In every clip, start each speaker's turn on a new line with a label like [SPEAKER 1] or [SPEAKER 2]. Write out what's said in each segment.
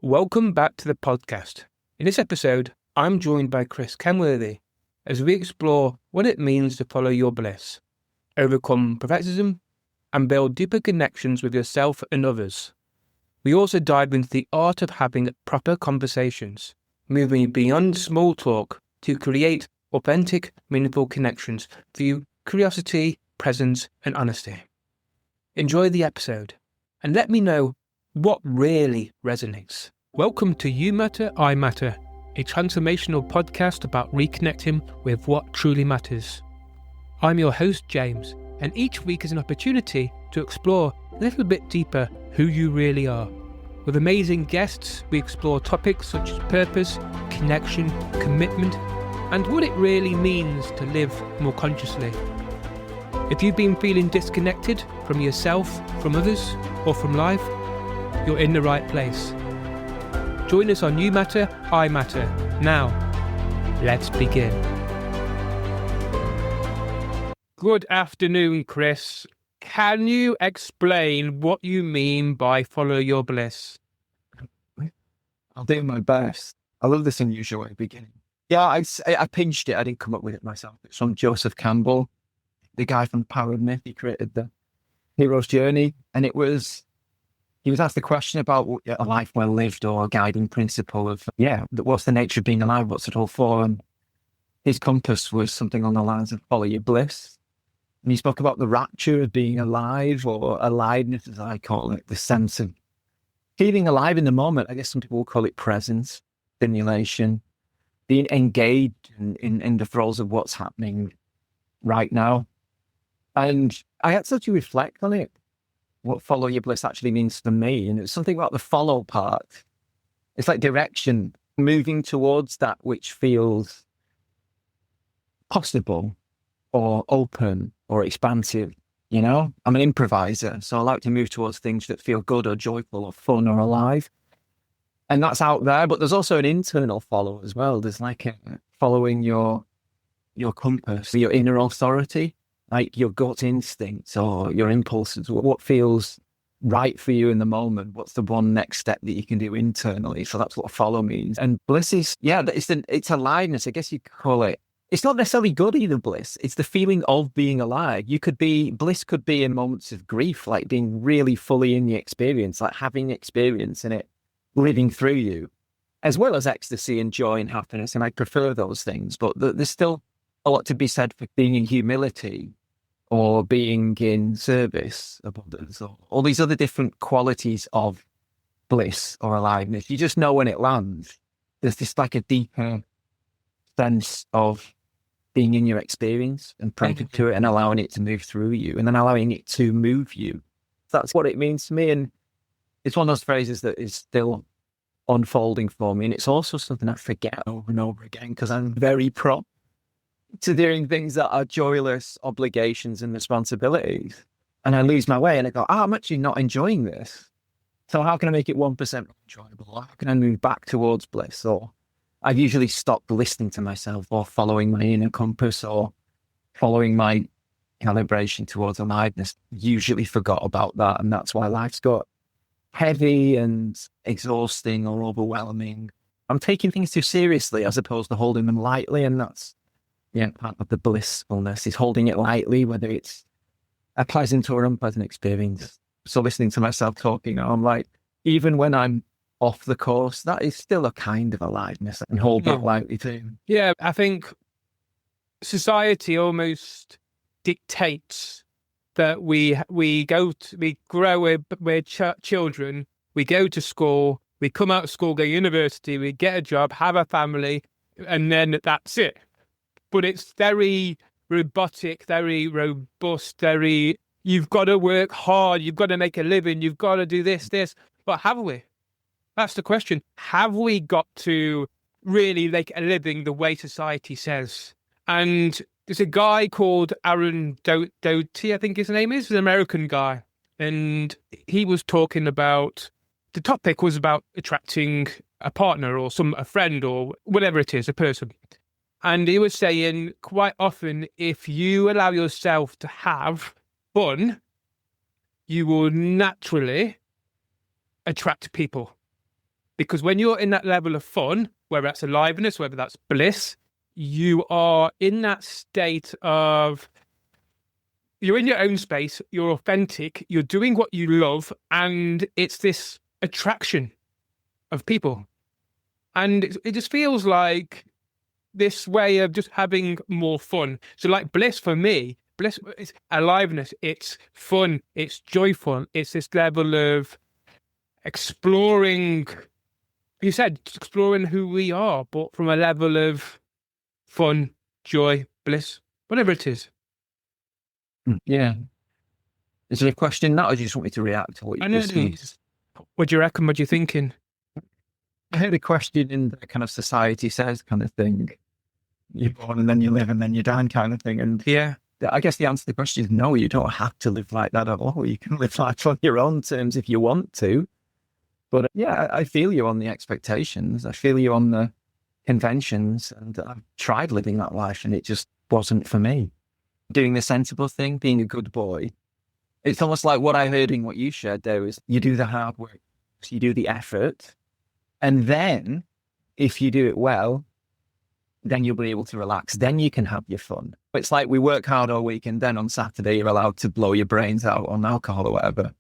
[SPEAKER 1] Welcome back to the podcast. In this episode, I'm joined by Chris Kenworthy as we explore what it means to follow your bliss, overcome perfectionism, and build deeper connections with yourself and others. We also dive into the art of having proper conversations, moving beyond small talk to create authentic, meaningful connections through curiosity, presence, and honesty. Enjoy the episode and let me know what really resonates. Welcome to You Matter, I Matter, a transformational podcast about reconnecting with what truly matters. I'm your host, James, and each week is an opportunity to explore a little bit deeper who you really are. With amazing guests, we explore topics such as purpose, connection, commitment, and what it really means to live more consciously. If you've been feeling disconnected from yourself, from others, or from life, you're in the right place. Join us on You Matter, I Matter. Now, let's begin. Good afternoon, Chris. Can you explain what you mean by follow your bliss?
[SPEAKER 2] I'll do my best. I love this unusual way of beginning. Yeah, I pinched it. I didn't come up with it myself. It's from Joseph Campbell, the guy from Power of Myth. He created the hero's journey, and he was asked the question about a life well lived, or a guiding principle of, what's the nature of being alive? What's it all for? And his compass was something on the lines of follow your bliss. And he spoke about the rapture of being alive, or aliveness, as I call it, the sense of feeling alive in the moment. I guess some people will call it presence, stimulation, being engaged in the throes of what's happening right now. And I had to reflect on it, what follow your bliss actually means for me. And it's something about the follow part. It's like direction, moving towards that which feels possible or open or expansive. You know, I'm an improviser, so I like to move towards things that feel good or joyful or fun or alive. And that's out there, but there's also an internal follow as well. There's like following your compass, your inner authority, like your gut instincts or your impulses, what feels right for you in the moment. What's the one next step that you can do internally? So that's what follow means. And bliss is, it's aliveness. I guess you could call it. It's not necessarily good either, bliss. It's the feeling of being alive. Bliss could be in moments of grief, like being really fully in the experience, like having experience in it, living through you, as well as ecstasy and joy and happiness. And I prefer those things, but there's still a lot to be said for being in humility or being in service of others, or all these other different qualities of bliss or aliveness. You just know when it lands. There's this like a deeper sense of being in your experience and present to it and allowing it to move through you and then allowing it to move you. That's what it means to me. And it's one of those phrases that is still unfolding for me. And it's also something I forget over and over again because I'm very prone to doing things that are joyless obligations and responsibilities. And I lose my way and I go, I'm actually not enjoying this. So how can I make it 1% enjoyable? How can I move back towards bliss? Or I've usually stopped listening to myself or following my inner compass or following my calibration towards aliveness. Usually forgot about that. And that's why life's got heavy and exhausting or overwhelming. I'm taking things too seriously as opposed to holding them lightly. And that's part of the blissfulness is holding it lightly, whether it's a pleasant or unpleasant experience. So listening to myself talking, I'm like, even when I'm off the course, that is still a kind of aliveness and hold that lightly too.
[SPEAKER 1] Yeah, I think society almost dictates that we grow, we're children, we go to school, we come out of school, go to university, we get a job, have a family, and then that's it. But it's very robotic, very robust, you've got to work hard, you've got to make a living, you've got to do this. But have we? That's the question. Have we got to really make a living the way society says? And there's a guy called Aaron Doughty, I think his name is, an American guy. And he was talking about, the topic was about attracting a partner or a friend or whatever it is, a person. And he was saying quite often, if you allow yourself to have fun, you will naturally attract people. Because when you're in that level of fun, whether that's aliveness, whether that's bliss, you are in that state of, you're in your own space, you're authentic, you're doing what you love, and it's this attraction of people. And it just feels like this way of just having more fun. So like bliss for me, bliss is aliveness, it's fun, it's joyful, it's this level of exploring, you said exploring who we are, but from a level of fun, joy, bliss, whatever it is.
[SPEAKER 2] Yeah. Is there a question now, or do you just want me to react to what you just said?
[SPEAKER 1] What do you reckon? What are you thinking?
[SPEAKER 2] I heard a question in the kind of society says kind of thing. You're born and then you live and then you die kind of thing. And
[SPEAKER 1] yeah,
[SPEAKER 2] I guess the answer to the question is no, you don't have to live like that at all. You can live life on your own terms if you want to. But yeah, I feel you on the expectations. I feel you on the conventions. And I've tried living that life and it just wasn't for me. Doing the sensible thing, being a good boy. It's almost like what I heard in what you shared there is you do the hard work, so you do the effort. And then if you do it well, then you'll be able to relax. Then you can have your fun. It's like we work hard all week and then on Saturday you're allowed to blow your brains out on alcohol or whatever.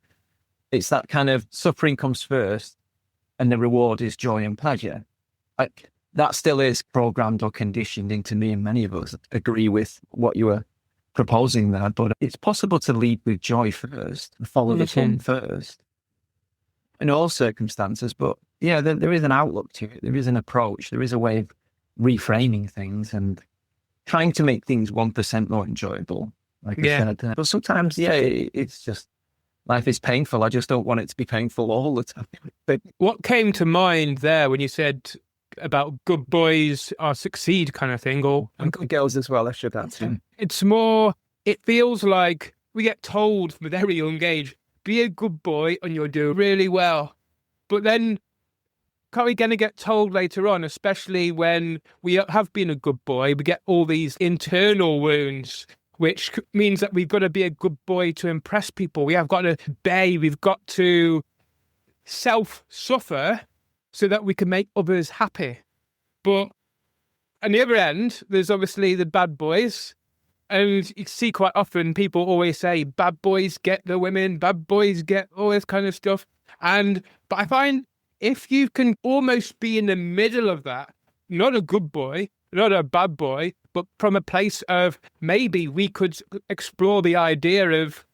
[SPEAKER 2] It's that kind of suffering comes first and the reward is joy and pleasure. That still is programmed or conditioned into me, and many of us agree with what you were proposing there. But it's possible to lead with joy first and follow the fun first in all circumstances. But yeah, there is an outlook to it. There is an approach. There is a way of reframing things and trying to make things 1% more enjoyable. Like I said. But sometimes, it's just, life is painful. I just don't want it to be painful all the time. But
[SPEAKER 1] what came to mind there when you said about good boys are succeed kind of thing,
[SPEAKER 2] and good girls as well, I should add too.
[SPEAKER 1] It's more, it feels like we get told from a very young age, be a good boy and you'll do really well. But then can't we going to get told later on, especially when we have been a good boy, we get all these internal wounds, which means that we've got to be a good boy to impress people. We have got to obey. We've got to self-suffer so that we can make others happy. But on the other end, there's obviously the bad boys. And you see quite often people always say, bad boys get the women, bad boys get all this kind of stuff. But I find if you can almost be in the middle of that, not a good boy, not a bad boy, but from a place of maybe we could explore the idea of,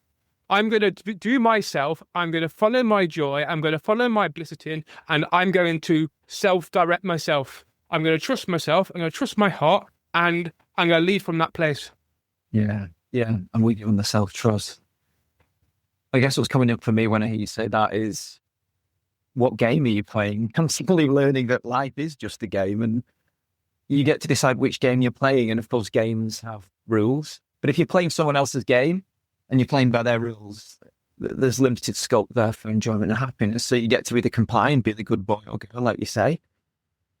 [SPEAKER 1] I'm going to do myself, I'm going to follow my joy, I'm going to follow my blissity, and I'm going to self-direct myself. I'm going to trust myself, I'm going to trust my heart, and I'm going to lead from that place.
[SPEAKER 2] Yeah, I'm with you on the self-trust. I guess what's coming up for me when I hear you say that is, what game are you playing? Constantly learning that life is just a game and you get to decide which game you're playing. And of course, games have rules. But if you're playing someone else's game and you're playing by their rules, there's limited scope there for enjoyment and happiness. So you get to either comply and be the good boy or girl, like you say.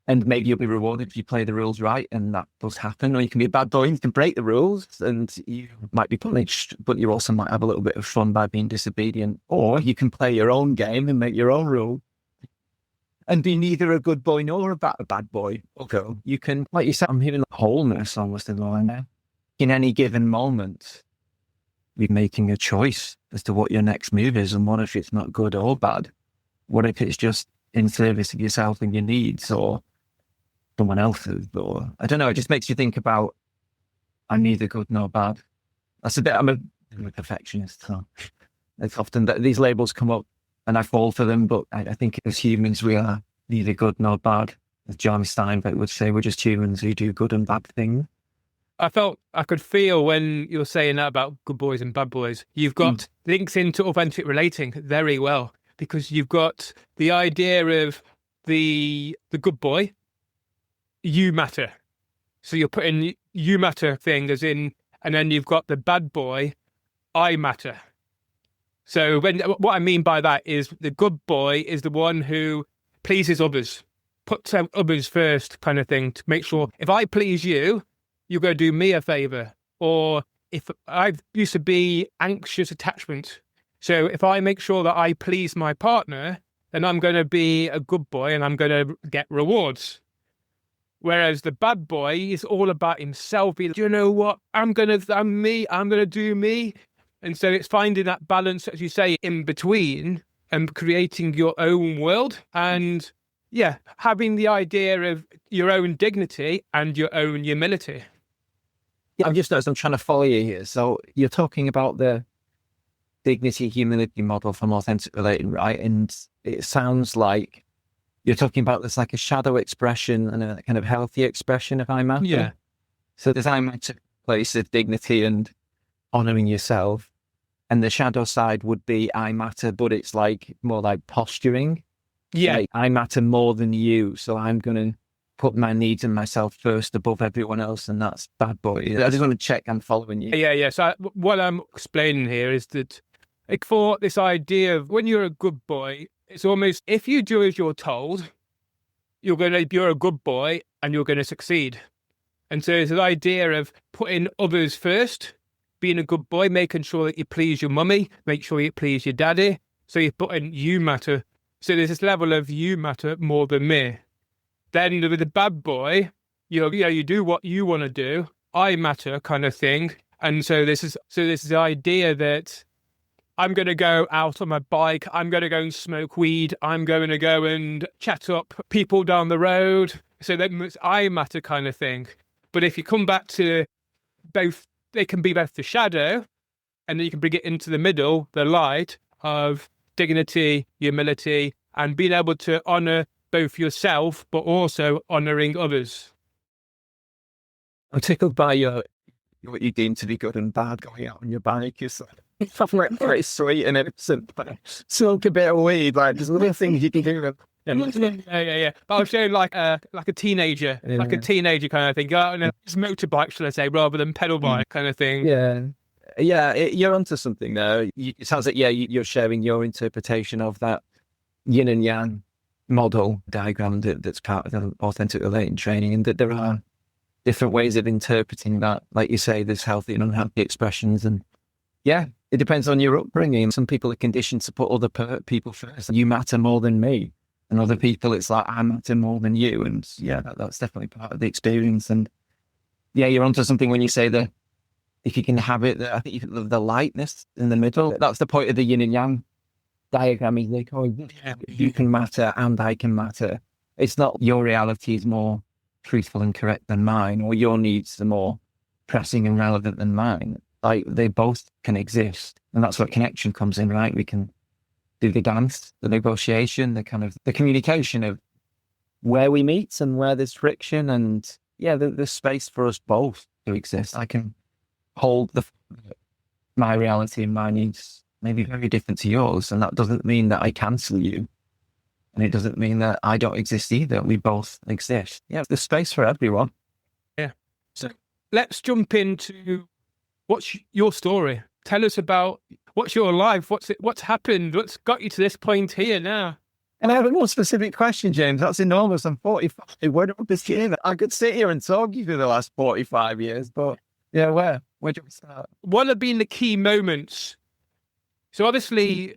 [SPEAKER 2] And maybe you'll be rewarded if you play the rules right, and that does happen. Or you can be a bad boy and you can break the rules and you might be punished, but you also might have a little bit of fun by being disobedient. Or you can play your own game and make your own rule and be neither a good boy nor a bad boy or girl. You can, like you said, I'm hearing wholeness almost in the line there. In any given moment, you're making a choice as to what your next move is, and what if it's not good or bad? What if it's just in service of yourself and your needs, or someone else's, or I don't know. It just makes you think about, I'm neither good nor bad. That's a bit, I'm a perfectionist, so it's often that these labels come up and I fall for them, but I think as humans, we are neither good nor bad. As John Steinbeck would say, we're just humans who do good and bad things.
[SPEAKER 1] I could feel when you were saying that about good boys and bad boys, you've got links into authentic relating very well, because you've got the idea of the good boy, you matter. So you're putting you matter thing as in, and then you've got the bad boy, I matter. So what I mean by that is the good boy is the one who pleases others, puts others first kind of thing, to make sure if I please you, you're going to do me a favor. Or if I used to be anxious attachment. So if I make sure that I please my partner, then I'm going to be a good boy and I'm going to get rewards. Whereas the bad boy is all about himself. Do you know what? I'm me. I'm going to do me. And so it's finding that balance, as you say, in between and creating your own world. And yeah, having the idea of your own dignity and your own humility.
[SPEAKER 2] Yeah, I'm trying to follow you here. So you're talking about the dignity, humility model from authentic relating, right? And it sounds like you're talking about this like a shadow expression and a kind of healthy expression of I matter.
[SPEAKER 1] Yeah.
[SPEAKER 2] So there's I matter place of dignity and honoring yourself. And the shadow side would be I matter, but it's like more like posturing.
[SPEAKER 1] Yeah.
[SPEAKER 2] Like, I matter more than you. So I'm going to put my needs and myself first above everyone else. And that's bad boy. I just want to check I'm following you.
[SPEAKER 1] Yeah. So what I'm explaining here is that like for this idea of when you're a good boy, it's almost if you do as you're told, you're a good boy and you're going to succeed. And so it's the idea of putting others first, being a good boy, making sure that you please your mummy, make sure you please your daddy. So you're putting you matter. So there's this level of you matter more than me. Then with the bad boy, you do what you want to do, I matter kind of thing. And so this is the idea that I'm going to go out on my bike. I'm going to go and smoke weed. I'm going to go and chat up people down the road. So that's I matter kind of thing. But if you come back to both, they can be both the shadow and then you can bring it into the middle, the light of dignity, humility, and being able to honor both yourself, but also honoring others.
[SPEAKER 2] I'm tickled by what you deem to be good and bad going out on your bike. It's very sweet and innocent, but smoke a bit of weed. Like there's little things you can do.
[SPEAKER 1] Yeah. But I was saying like a teenager, like a teenager kind of thing. Go out on a motorbike, shall I say, rather than pedal bike kind of thing.
[SPEAKER 2] Yeah. You're onto something there. It sounds like you're sharing your interpretation of that yin and yang model diagram that's part of the authentic relating training, and that there are different ways of interpreting that. Like you say, there's healthy and unhealthy expressions, and yeah, it depends on your upbringing. Some people are conditioned to put other people first. You matter more than me. And other people, it's like, I matter more than you. And yeah, that's definitely part of the experience. And yeah, you're onto something when you say that if you can have it, I think the lightness in the middle, that's the point of the yin and yang diagram. They call you can matter and I can matter. It's not your reality is more truthful and correct than mine, or your needs are more pressing and relevant than mine. Like they both can exist. And that's where connection comes in, right? We can do the dance, the negotiation, the communication of where we meet and where there's friction, and yeah, there's space for us both to exist. I can hold my reality and my needs maybe very different to yours, and that doesn't mean that I cancel you, and it doesn't mean that I don't exist either. We both exist. Yeah, there's space for everyone.
[SPEAKER 1] Yeah. So let's jump into what's your story. Tell us about what's your life, what's happened, what's got you to this point here now.
[SPEAKER 2] And I have a more specific question, James. That's enormous. I'm 45. Where do I begin? I could sit here and talk you through the last 45 years, but yeah, where do we start?
[SPEAKER 1] What have been the key moments? So obviously,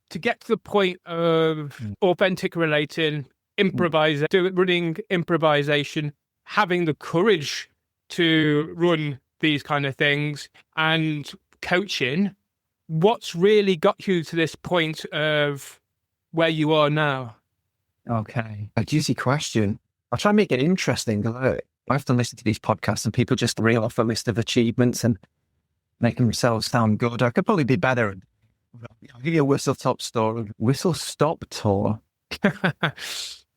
[SPEAKER 1] to get to the point of authentic relating, running improvisation, having the courage to run these kind of things, and coaching, what's really got you to this point of where you are now?
[SPEAKER 2] Okay, a juicy question. I'll try and make it interesting. I often listen to these podcasts and people just reel off a list of achievements and make themselves sound good. I could probably be better. I'll give you a whistle-stop tour.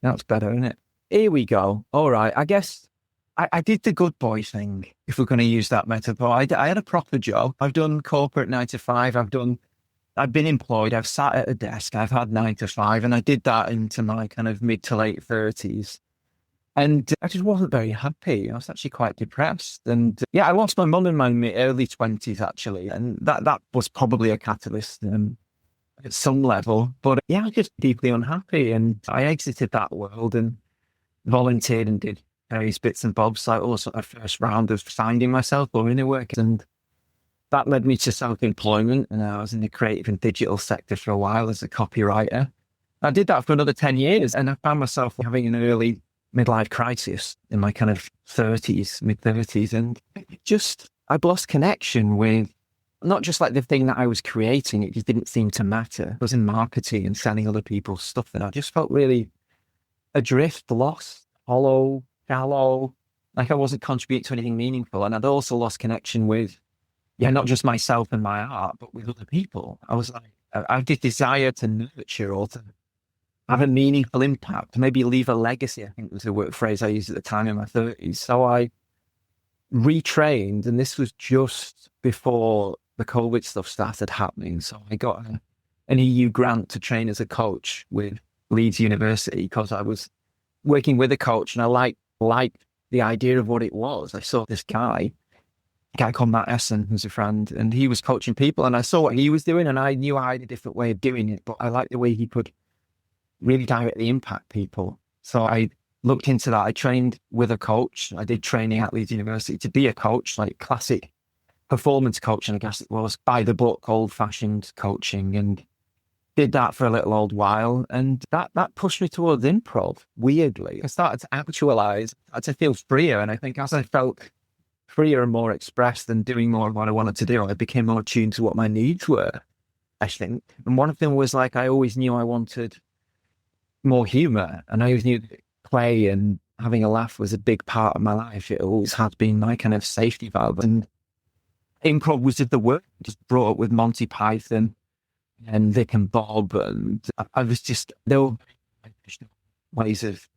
[SPEAKER 2] That's better, isn't it? Here we go. All right, I guess I did the good boy thing, if we're going to use that metaphor. I had a proper job. I've done corporate 9 to 5. I've been employed. I've sat at a desk. I've had 9 to 5. And I did that into my kind of mid to late 30s. And I just wasn't very happy. I was actually quite depressed. And yeah, I lost my mum in my early 20s, actually. And that was probably a catalyst at some level. But yeah, I was just deeply unhappy. And I exited that world and volunteered and did various bits and bobs, like also a first round of finding myself or inner work. And that led me to self-employment. And I was in the creative and digital sector for a while as a copywriter. I did that for another 10 years and I found myself having an early midlife crisis in my kind of 30s, mid 30s. And I've lost connection with not just like the thing that I was creating. It just didn't seem to matter. I was in marketing and selling other people's stuff. And I just felt really adrift, lost, hollow, shallow, like I wasn't contributing to anything meaningful. And I'd also lost connection with, not just myself and my art, but with other people. I was like, I had this desire to nurture or to have a meaningful impact, maybe leave a legacy, I think was the word phrase I used at the time in my 30s. So I retrained, and this was just before the COVID stuff started happening. So I got an EU grant to train as a coach with Leeds University because I was working with a coach and I liked the idea of what it was. I saw this guy called Matt Essen, who's a friend, and he was coaching people and I saw what he was doing and I knew I had a different way of doing it, but I liked the way he could really directly impact people. So I looked into that. I trained with a coach. I did training at Leeds University to be a coach, like classic performance coaching, I guess it was, by the book, old-fashioned coaching, and did that for a little old while. And that pushed me towards improv, weirdly. I started to actualize, I started to feel freer. And I think as I felt freer and more expressed and doing more of what I wanted to do, I became more attuned to what my needs were, I think. And one of them was like, I always knew I wanted more humor, and I always knew that play and having a laugh was a big part of my life. It always had been my kind of safety valve, and improv was the word. Just brought up with Monty Python and Vic and Bob, and I was just, there were ways of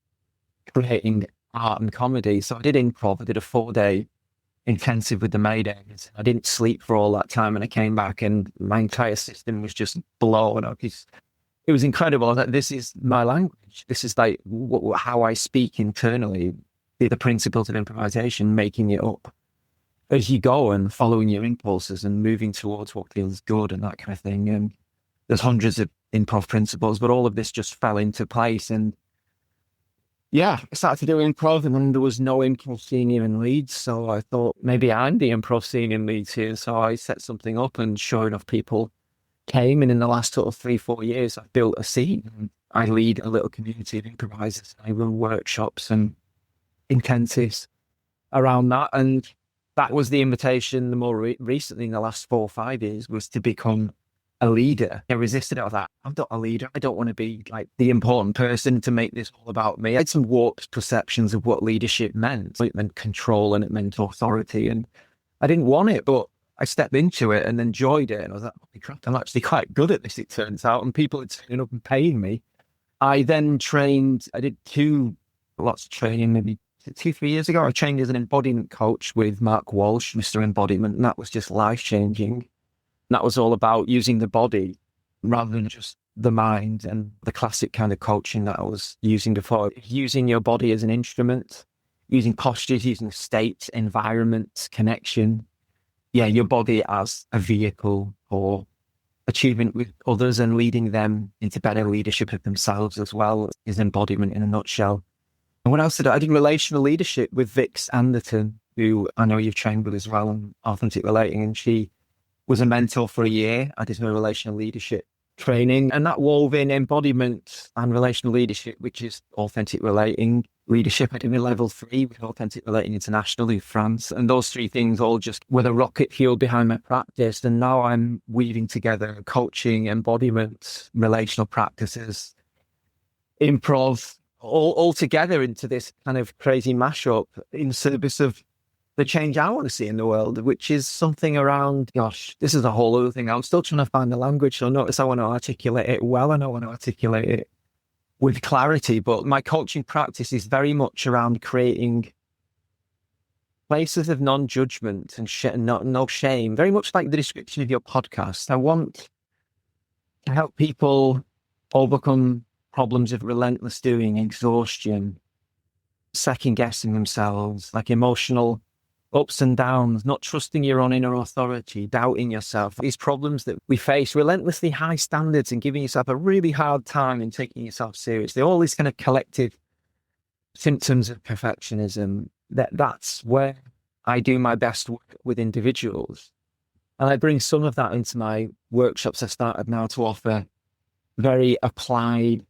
[SPEAKER 2] creating art and comedy. So I did improv. I did a 4-day intensive with the Maydays. I didn't sleep for all that time, and I came back and my entire system was just blown up. It was incredible. That this is my language. This is like how I speak internally. The principles of improvisation, making it up as you go and following your impulses and moving towards what feels good and that kind of thing. And there's hundreds of improv principles, but all of this just fell into place. And I started to do improv, and then there was no improv scene here in Leeds. So I thought maybe I'm the improv scene in Leeds here. So I set something up, and sure enough, people came, and in the last sort of 3-4 years, I've built a scene. I lead a little community of improvisers. I run workshops and intensives around that. And that was the invitation the more recently in the last 4 or 5 years, was to become a leader. I resisted it. I was like, I'm not a leader. I don't want to be like the important person to make this all about me. I had some warped perceptions of what leadership meant. It meant control and it meant authority. And I didn't want it, but I stepped into it and enjoyed it. And I was like, holy crap, I'm actually quite good at this, it turns out. And people are turning up and paying me. I then trained, I did lots of training, maybe 2-3 years ago. I trained as an embodiment coach with Mark Walsh, Mr. Embodiment. And that was just life-changing. That was all about using the body rather than just the mind, and the classic kind of coaching that I was using before. Using your body as an instrument, using postures, using state, environment, connection. Your body as a vehicle for achievement with others and leading them into better leadership of themselves as well, is embodiment in a nutshell. And what else did I did relational leadership with Vix Anderton, who I know you've trained with as well, on authentic relating, and she was a mentor for a year. I did her relational leadership training, and that wove in embodiment and relational leadership, which is authentic relating leadership. I did a level 3 with Authentic Relating International in France. And those 3 things all just were the rocket fuel behind my practice. And now I'm weaving together coaching, embodiment, relational practices, improv, all together into this kind of crazy mashup in service of the change I want to see in the world, which is something around, this is a whole other thing. I'm still trying to find the language. So notice I want to articulate it well, and I want to articulate it with clarity. But my coaching practice is very much around creating places of non-judgment and no shame, very much like the description of your podcast. I want to help people overcome problems of relentless doing, exhaustion, second-guessing themselves, like emotional ups and downs, not trusting your own inner authority, doubting yourself. These problems that we face, relentlessly high standards and giving yourself a really hard time and taking yourself seriously, all these kind of collective symptoms of perfectionism. That's where I do my best work with individuals. And I bring some of that into my workshops. I started now to offer very applied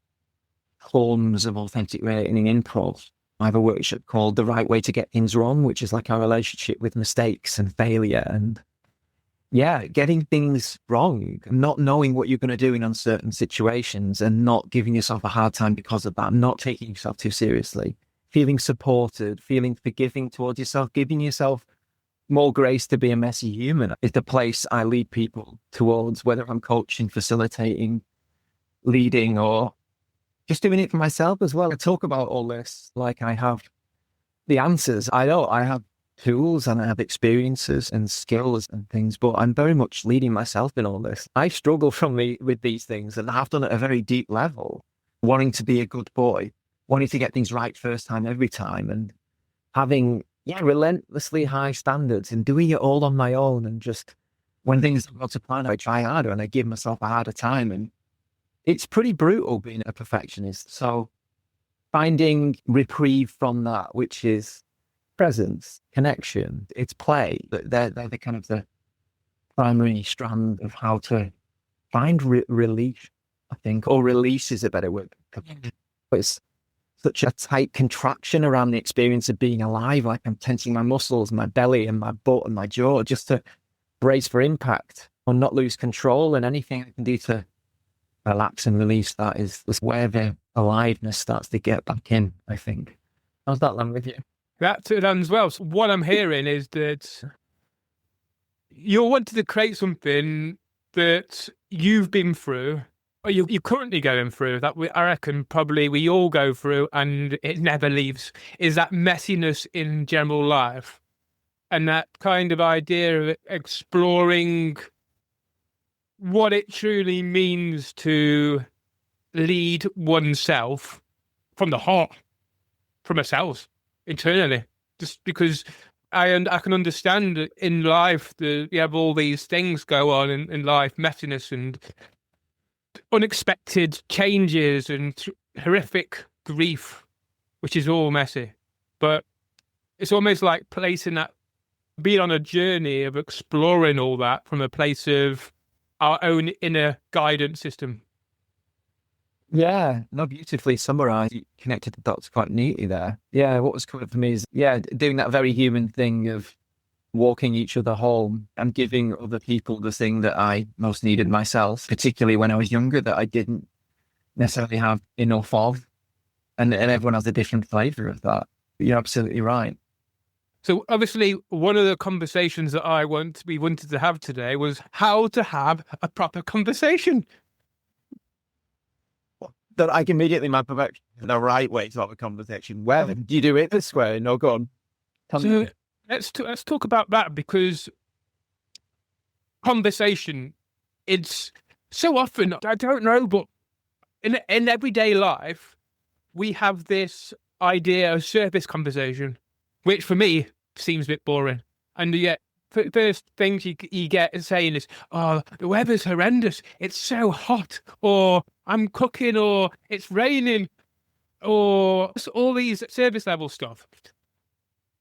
[SPEAKER 2] forms of authentic relating in improv. I have a workshop called The Right Way to Get Things Wrong, which is like our relationship with mistakes and failure and getting things wrong, not knowing what you're going to do in uncertain situations and not giving yourself a hard time because of that, not taking yourself too seriously, feeling supported, feeling forgiving towards yourself, giving yourself more grace to be a messy human is the place I lead people towards, whether I'm coaching, facilitating, leading, or just doing it for myself as well. I talk about all this like I have the answers. I know I have tools and I have experiences and skills and things, but I'm very much leading myself in all this. I struggle with these things and have done at a very deep level, wanting to be a good boy, wanting to get things right first time every time, and having relentlessly high standards and doing it all on my own. And just when things don't go to plan, I try harder and I give myself a harder time. And it's pretty brutal being a perfectionist. So finding reprieve from that, which is presence, connection, it's play. They're the kind of the primary strand of how to find relief, I think, or release is a better word. But it's such a tight contraction around the experience of being alive. Like I'm tensing my muscles, my belly and my butt and my jaw just to brace for impact or not lose control. And anything I can do to relax and release that is where the aliveness starts to get back in, I think. How's that land with you?
[SPEAKER 1] That lands well. So what I'm hearing is that you're wanting to create something that you've been through, or you're currently going through, that I reckon probably we all go through and it never leaves, is that messiness in general life. And that kind of idea of exploring what it truly means to lead oneself from the heart, from ourselves, internally. Just because I can understand in life that you have all these things go on in life, messiness and unexpected changes and horrific grief, which is all messy. But it's almost like placing that, being on a journey of exploring all that from a place of our own inner guidance system.
[SPEAKER 2] Yeah, no, beautifully summarised. You connected the dots quite neatly there. Yeah, what was coming for me is, doing that very human thing of walking each other home and giving other people the thing that I most needed myself, particularly when I was younger, that I didn't necessarily have enough of. And everyone has a different flavour of that. But you're absolutely right.
[SPEAKER 1] So obviously, one of the conversations that we wanted to have today was how to have a proper conversation.
[SPEAKER 2] That I can immediately map about the right way to have a conversation. Well, do you do it this way? No, go on.
[SPEAKER 1] So let's talk about that, because conversation, it's so often, I don't know, but in everyday life, we have this idea of surface conversation, which for me seems a bit boring. And yet, first things you get saying is, oh, the weather's horrendous, it's so hot, or I'm cooking, or it's raining, or all these service level stuff.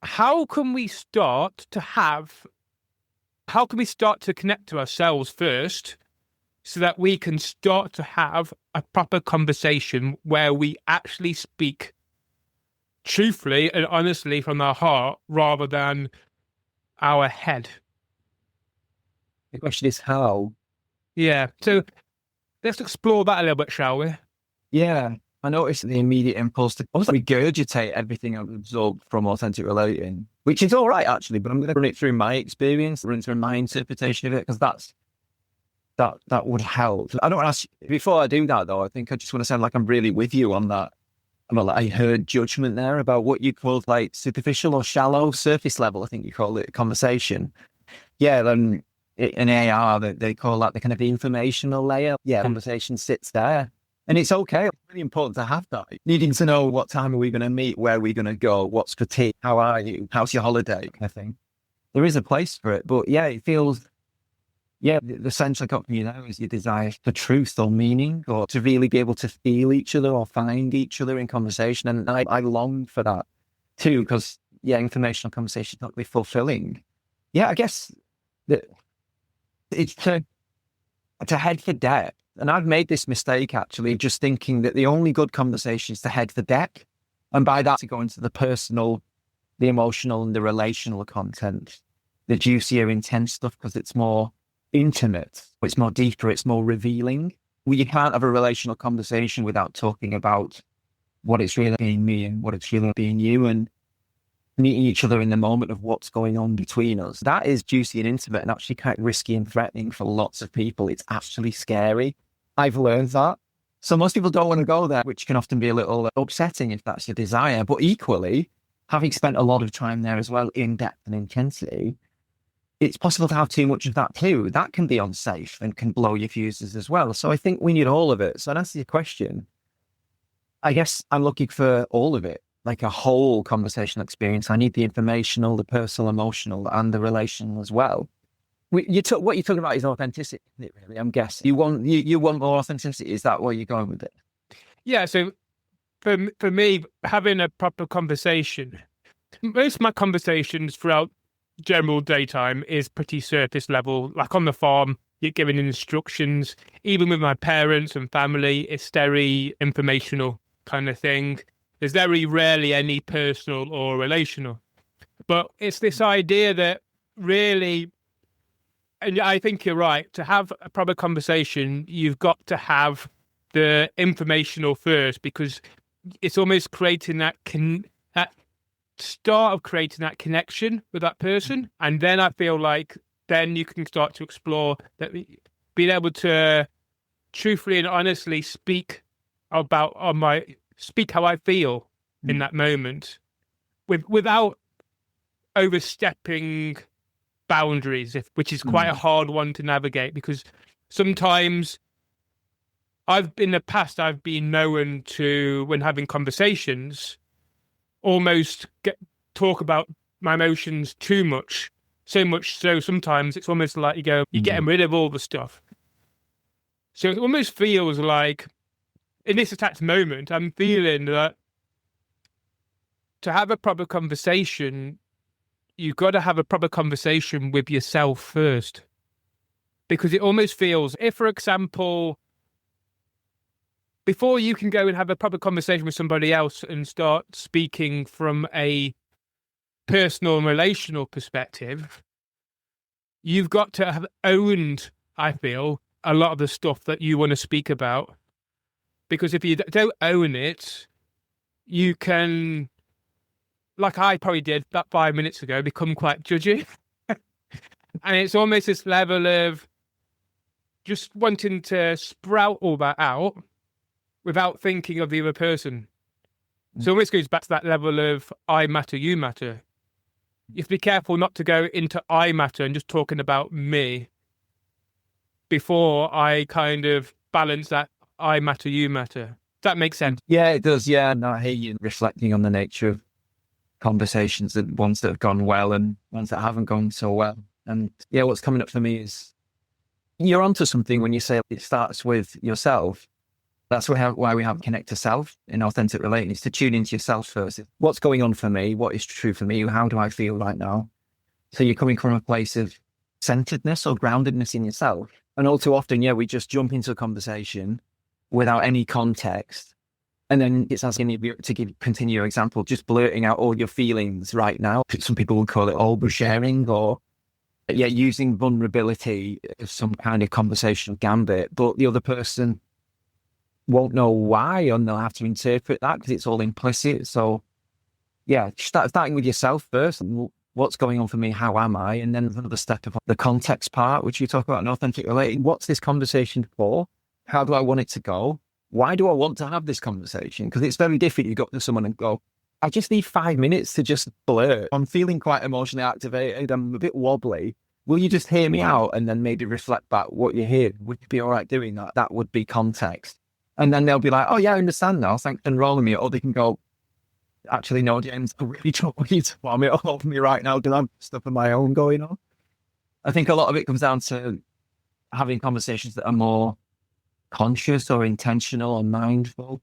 [SPEAKER 1] How can we start to connect to ourselves first, so that we can start to have a proper conversation where we actually speak truthfully and honestly from our heart rather than our head?
[SPEAKER 2] The question is how.
[SPEAKER 1] Yeah. So let's explore that a little bit, shall we?
[SPEAKER 2] Yeah. I noticed the immediate impulse to almost regurgitate everything I've absorbed from authentic relating, which is all right, actually, but I'm going to run it through my experience, run through my interpretation of it, because that would help. I don't want to ask, before I do that, though, I think I just want to sound like I'm really with you on that. Well, I heard judgment there about what you called like superficial or shallow, surface level, I think you call it, conversation. Yeah, then in AR, they call that the kind of the informational layer. Yeah, conversation sits there. And it's okay. It's really important to have that. Needing to know what time are we going to meet, where are we going to go, what's for tea, how are you, how's your holiday, I think. There is a place for it. But yeah, it feels, the central got for you now is your desire for truth or meaning, or to really be able to feel each other or find each other in conversation. And I long for that too, because, informational conversation is not really fulfilling. Yeah, I guess that it's to head for depth. And I've made this mistake actually, just thinking that the only good conversation is to head the deck. And by that, to go into the personal, the emotional, and the relational content, the juicier, intense stuff, because it's more intimate, it's more deeper, it's more revealing. Well, you can't have a relational conversation without talking about what it's really being me and what it's really being you, and meeting each other in the moment of what's going on between us. That is juicy and intimate and actually quite risky and threatening for lots of people. It's actually scary. I've learned that. So most people don't want to go there, which can often be a little upsetting if that's your desire. But equally, having spent a lot of time there as well, in depth and intensity, it's possible to have too much of that too. That can be unsafe and can blow your fuses as well. So I think we need all of it. So to answer your question, I guess I'm looking for all of it, like a whole conversational experience. I need the informational, the personal, emotional, and the relational as well. What you're talking about is authenticity, isn't it, really? I'm guessing. You want more authenticity. Is that where you're going with it?
[SPEAKER 1] Yeah. So for me, having a proper conversation, most of my conversations throughout general daytime is pretty surface level. Like on the farm, you're giving instructions. Even with my parents and family, it's very informational kind of thing. There's very rarely any personal or relational. But it's this idea that really, and I think you're right, to have a proper conversation, you've got to have the informational first, because it's almost creating that start of creating that connection with that person. And then I feel like then you can start to explore that, being able to truthfully and honestly speak how I feel in that moment, without overstepping boundaries, which is quite a hard one to navigate, because sometimes in the past I've been known to, when having conversations, almost talk about my emotions too much, so much so sometimes it's almost like you're getting rid of all the stuff. So it almost feels like in this attacked moment, I'm feeling that to have a proper conversation, you've got to have a proper conversation with yourself first. Because it almost feels, if, for example, before you can go and have a proper conversation with somebody else and start speaking from a personal and relational perspective, you've got to have owned, I feel, a lot of the stuff that you want to speak about. Because if you don't own it, you can, like I probably did that 5 minutes ago, become quite judgy. And it's almost this level of just wanting to sprout all that out without thinking of the other person. So it almost goes back to that level of I matter, you matter. You have to be careful not to go into I matter and just talking about me before I kind of balance that I matter, you matter. Does that make sense?
[SPEAKER 2] Yeah, it does. Yeah. No, I hear you reflecting on the nature of conversations, that ones that have gone well and ones that haven't gone so well. And yeah, what's coming up for me is you're onto something when you say it starts with yourself. That's why we have connect to self in authentic relating, is to tune into yourself first. What's going on for me? What is true for me? How do I feel right now? So you're coming from a place of centeredness or groundedness in yourself. And all too often, we just jump into a conversation without any context. And then it's asking you to continue your example, just blurting out all your feelings right now. Some people would call it oversharing, or using vulnerability as some kind of conversational gambit. But the other person won't know why, and they'll have to interpret that because it's all implicit. So starting with yourself first. What's going on for me? How am I? And then another step of the context part, which you talk about in authentic relating. What's this conversation for? How do I want it to go? Why do I want to have this conversation? Because it's very different. You go to someone and go, I just need 5 minutes to just blurt. I'm feeling quite emotionally activated. I'm a bit wobbly. Will you just hear me out and then maybe reflect back what you hear? Would you be all right doing that? That would be context. And then they'll be like, oh yeah, I understand now. Thanks for enrolling me. Or they can go, actually, no, James, I really don't want you to vomit all over me right now because I have stuff of my own going on. I think a lot of it comes down to having conversations that are more conscious or intentional or mindful.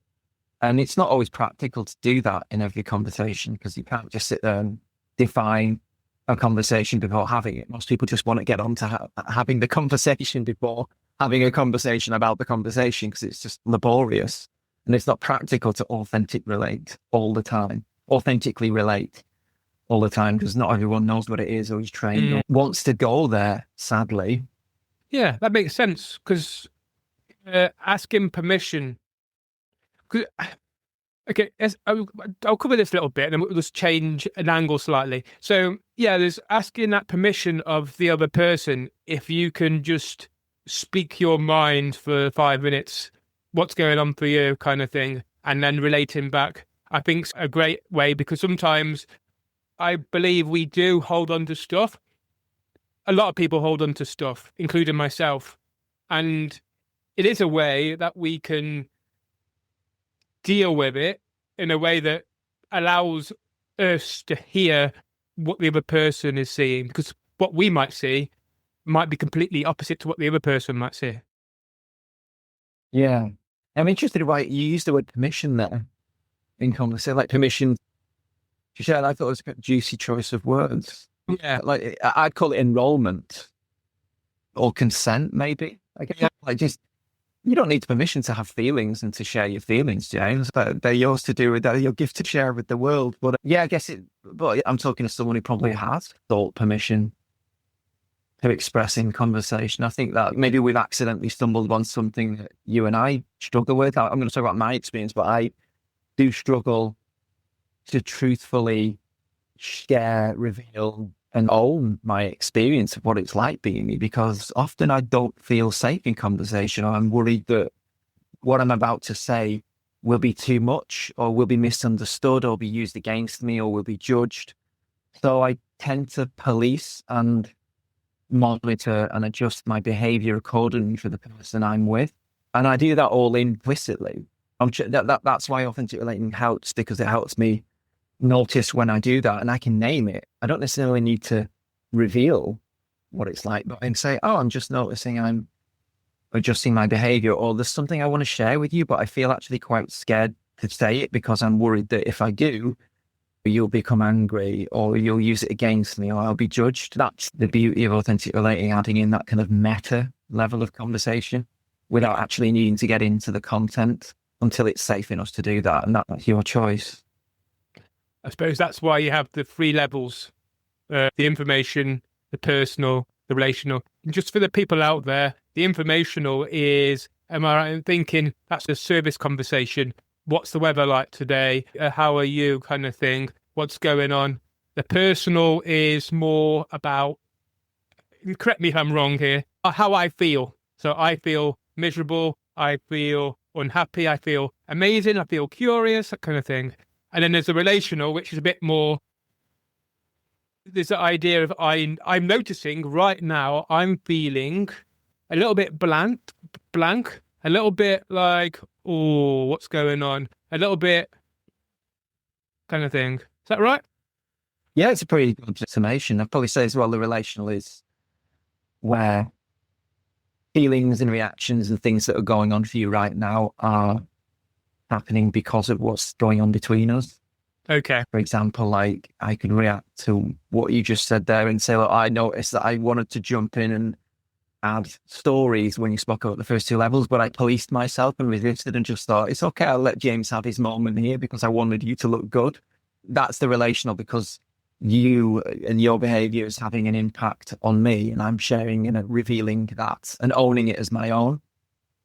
[SPEAKER 2] And it's not always practical to do that in every conversation, because you can't just sit there and define a conversation before having it. Most people just want to get on to having the conversation before having a conversation about the conversation because it's just laborious and it's not practical to authentically relate all the time because not everyone knows what it is or is trained or wants to go there, sadly.
[SPEAKER 1] Yeah, that makes sense because asking permission. Okay, I'll cover this a little bit and then we'll just change an angle slightly. So, yeah, there's asking that permission of the other person. If you can just speak your mind for 5 minutes, what's going on for you kind of thing, and then relating back, I think's a great way because sometimes I believe we do hold on to stuff. A lot of people hold on to stuff, including myself. And it is a way that we can deal with it in a way that allows us to hear what the other person is seeing, because what we might see might be completely opposite to what the other person might see.
[SPEAKER 2] Yeah. I'm interested why you used the word permission there in conversation, like permission to share. I thought it was a juicy choice of words.
[SPEAKER 1] Yeah.
[SPEAKER 2] Like I'd call it enrollment or consent, maybe. Like just, you don't need permission to have feelings and to share your feelings, James, but they're yours to do with that. Your gift to share with the world. But yeah, I guess but I'm talking to someone who probably has sought permission to express in conversation. I think that maybe we've accidentally stumbled on something that you and I struggle with. I'm going to talk about my experience, but I do struggle to truthfully share, reveal, and own my experience of what it's like being me, because often I don't feel safe in conversation, or I'm worried that what I'm about to say will be too much or will be misunderstood or be used against me or will be judged. So I tend to police and monitor and adjust my behavior accordingly for the person I'm with. And I do that all implicitly. That's why authentic relating helps, because it helps me notice when I do that and I can name it. I don't necessarily need to reveal what it's like, but I can say, oh, I'm just noticing I'm adjusting my behavior, or there's something I want to share with you, but I feel actually quite scared to say it because I'm worried that if I do, you'll become angry or you'll use it against me or I'll be judged. That's the beauty of authentic relating, adding in that kind of meta level of conversation without actually needing to get into the content until it's safe enough to do that. And that's your choice.
[SPEAKER 1] I suppose that's why you have the 3 levels, the information, the personal, the relational. And just for the people out there, the informational is, am I right in thinking that's a service conversation? What's the weather like today? How are you kind of thing? What's going on? The personal is more about, correct me if I'm wrong here, how I feel. So I feel miserable. I feel unhappy. I feel amazing. I feel curious, that kind of thing. And then there's the relational, which is a bit more, there's the idea of I'm noticing right now I'm feeling a little bit blank, a little bit like, oh, what's going on? A little bit kind of thing. Is that right?
[SPEAKER 2] Yeah, it's a pretty good summation. I'd probably say as well, the relational is where feelings and reactions and things that are going on for you right now are happening because of what's going on between us.
[SPEAKER 1] Okay.
[SPEAKER 2] For example, like I can react to what you just said there and say, look, I noticed that I wanted to jump in and add stories when you spoke about the first 2 levels, but I policed myself and resisted and just thought, it's okay, I'll let James have his moment here because I wanted you to look good. That's the relational, because you and your behavior is having an impact on me and I'm sharing and revealing that and owning it as my own.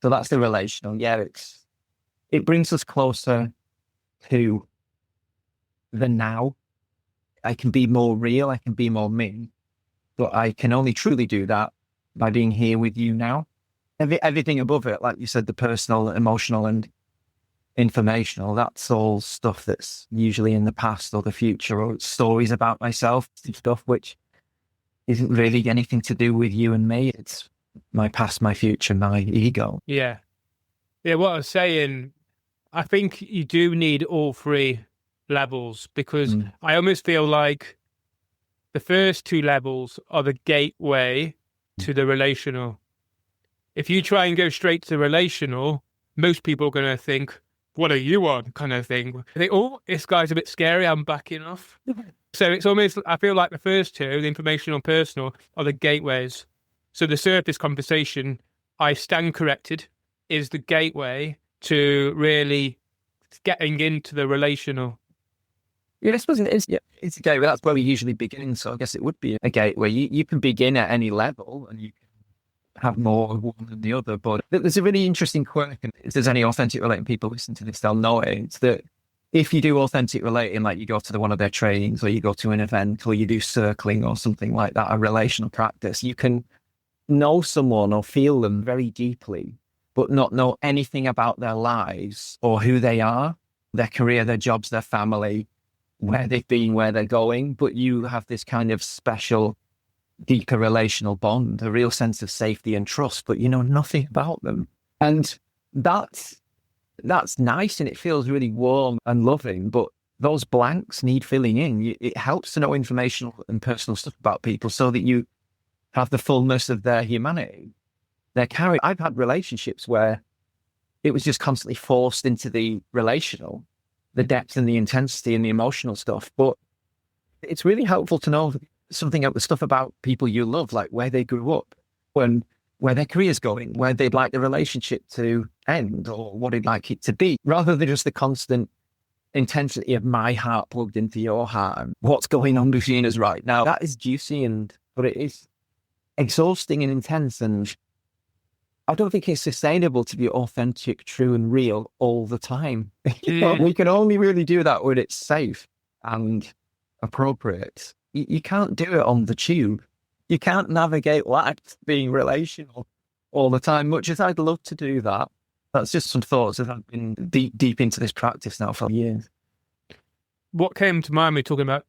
[SPEAKER 2] So that's the relational. Yeah, it brings us closer to the now. I can be more real, I can be more me, but I can only truly do that by being here with you now. Everything above it, like you said, the personal, emotional, and informational, that's all stuff that's usually in the past or the future, or stories about myself, stuff which isn't really anything to do with you and me. It's my past, my future, my ego.
[SPEAKER 1] Yeah. Yeah, what I was saying, I think you do need all 3 levels, because I almost feel like the first 2 levels are the gateway to the relational. If you try and go straight to relational, most people are going to think, what are you on, kind of thing. They think, oh, this guy's a bit scary, I'm backing off. So it's almost, I feel like the first 2, the informational and personal, are the gateways. So the surface conversation I stand corrected is the gateway to really getting into the relational.
[SPEAKER 2] Yeah, I suppose it is. Yeah, it's a gateway. That's where we usually begin. So I guess it would be a gateway. You can begin at any level and you can have more of one than the other. But there's a really interesting quirk. And if there's any authentic relating people listen to this, they'll know it. It's that if you do authentic relating, like you go to one of their trainings or you go to an event or you do circling or something like that, a relational practice, you can know someone or feel them very deeply, but not know anything about their lives or who they are, their career, their jobs, their family, where they've been, where they're going. But you have this kind of special, deeper relational bond, a real sense of safety and trust, but you know nothing about them. And that's nice and it feels really warm and loving, but those blanks need filling in. It helps to know informational and personal stuff about people so that you have the fullness of their humanity, their character. I've had relationships where it was just constantly forced into the relational, the depth and the intensity and the emotional stuff. But it's really helpful to know something of the stuff about people you love, like where they grew up, where their career's going, where they'd like the relationship to end or what they'd like it to be, rather than just the constant intensity of my heart plugged into your heart and what's going on between us right now. That is juicy, but it is exhausting and intense. And I don't think it's sustainable to be authentic, true and real all the time. We can only really do that when it's safe and appropriate. You can't do it on the tube. You can't navigate life being relational all the time, much as I'd love to do that. That's just some thoughts that I've been deep into this practice now for years.
[SPEAKER 1] What came to mind when talking about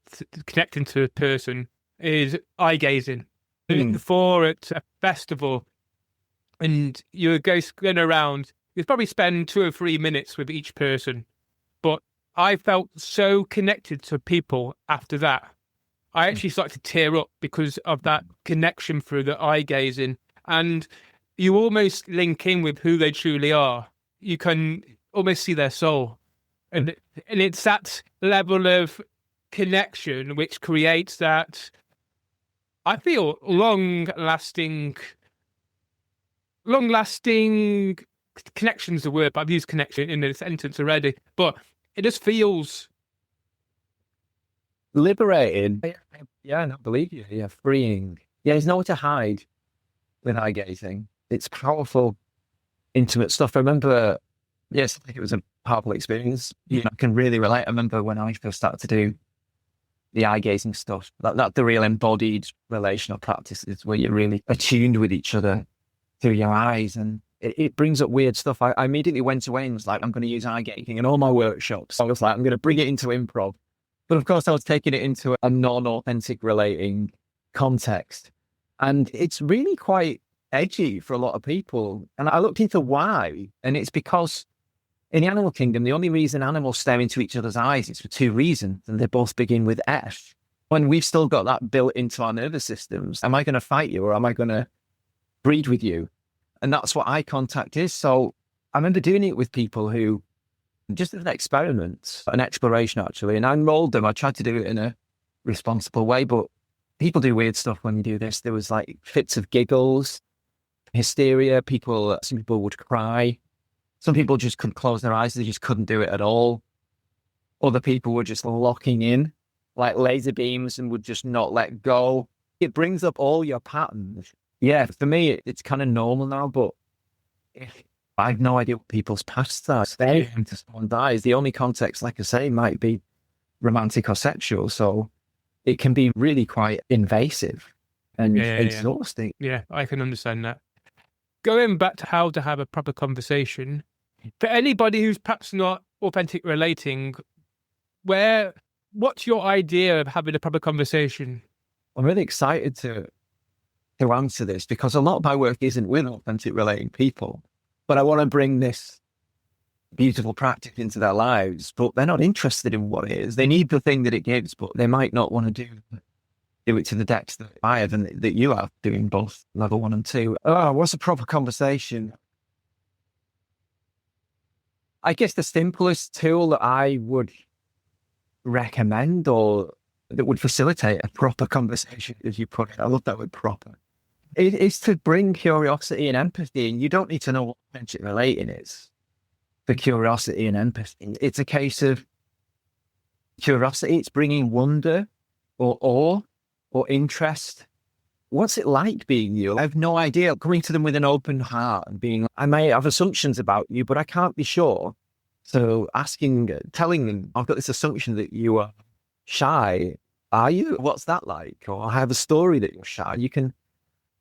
[SPEAKER 1] connecting to a person is eye gazing. Before at a festival, and you were going around, you'd probably spend 2 or 3 minutes with each person. But I felt so connected to people after that. I actually started to tear up because of that connection through the eye gazing. And you almost link in with who they truly are. You can almost see their soul. And it's that level of connection which creates that, I feel, long-lasting connection's the word, but I've used connection in the sentence already. But it just feels
[SPEAKER 2] liberating. Yeah, I don't believe you. Yeah, freeing. Yeah, there's nowhere to hide with eye gazing. It's powerful, intimate stuff. I remember, yes, I think it was a powerful experience. I can really relate. I remember when I first started to do the eye gazing stuff, that the real embodied relational practices where you're really attuned with each other through your eyes. And it brings up weird stuff. I immediately went away and was like, I'm going to use eye gazing in all my workshops. I was like, I'm going to bring it into improv. But of course, I was taking it into a non-authentic relating context. And it's really quite edgy for a lot of people. And I looked into why. And it's because in the animal kingdom, the only reason animals stare into each other's eyes is for 2 reasons. And they both begin with F. When we've still got that built into our nervous systems, am I going to fight you or am I going to breed with you? And that's what eye contact is. So I remember doing it with people who, just as an experiment, an exploration actually, and I enrolled them. I tried to do it in a responsible way, but people do weird stuff when you do this. There was like fits of giggles, hysteria. Some people would cry. Some people just couldn't close their eyes. They just couldn't do it at all. Other people were just locking in like laser beams and would just not let go. It brings up all your patterns. Yeah, for me, it's kind of normal now, but I have no idea what people's pasts are. Staring into someone's eyes, the only context, like I say, might be romantic or sexual. So it can be really quite invasive and exhausting.
[SPEAKER 1] Yeah, I can understand that. Going back to how to have a proper conversation, for anybody who's perhaps not authentic relating, what's your idea of having a proper conversation?
[SPEAKER 2] I'm really excited to answer this because a lot of my work isn't with authentic relating people, but I want to bring this beautiful practice into their lives, but they're not interested in what it is. They need the thing that it gives, but they might not want to do it to the depth that I have and that you are doing both level 1 and 2. Oh, what's a proper conversation? I guess the simplest tool that I would recommend or that would facilitate a proper conversation, as you put it. I love that word proper. It's to bring curiosity and empathy, and you don't need to know what friendship relating is for curiosity and empathy. It's a case of curiosity. It's bringing wonder or awe or interest. What's it like being you? I have no idea. Coming to them with an open heart and being, I may have assumptions about you, but I can't be sure. So telling them, I've got this assumption that you are shy. Are you? What's that like? Or I have a story that you're shy. You can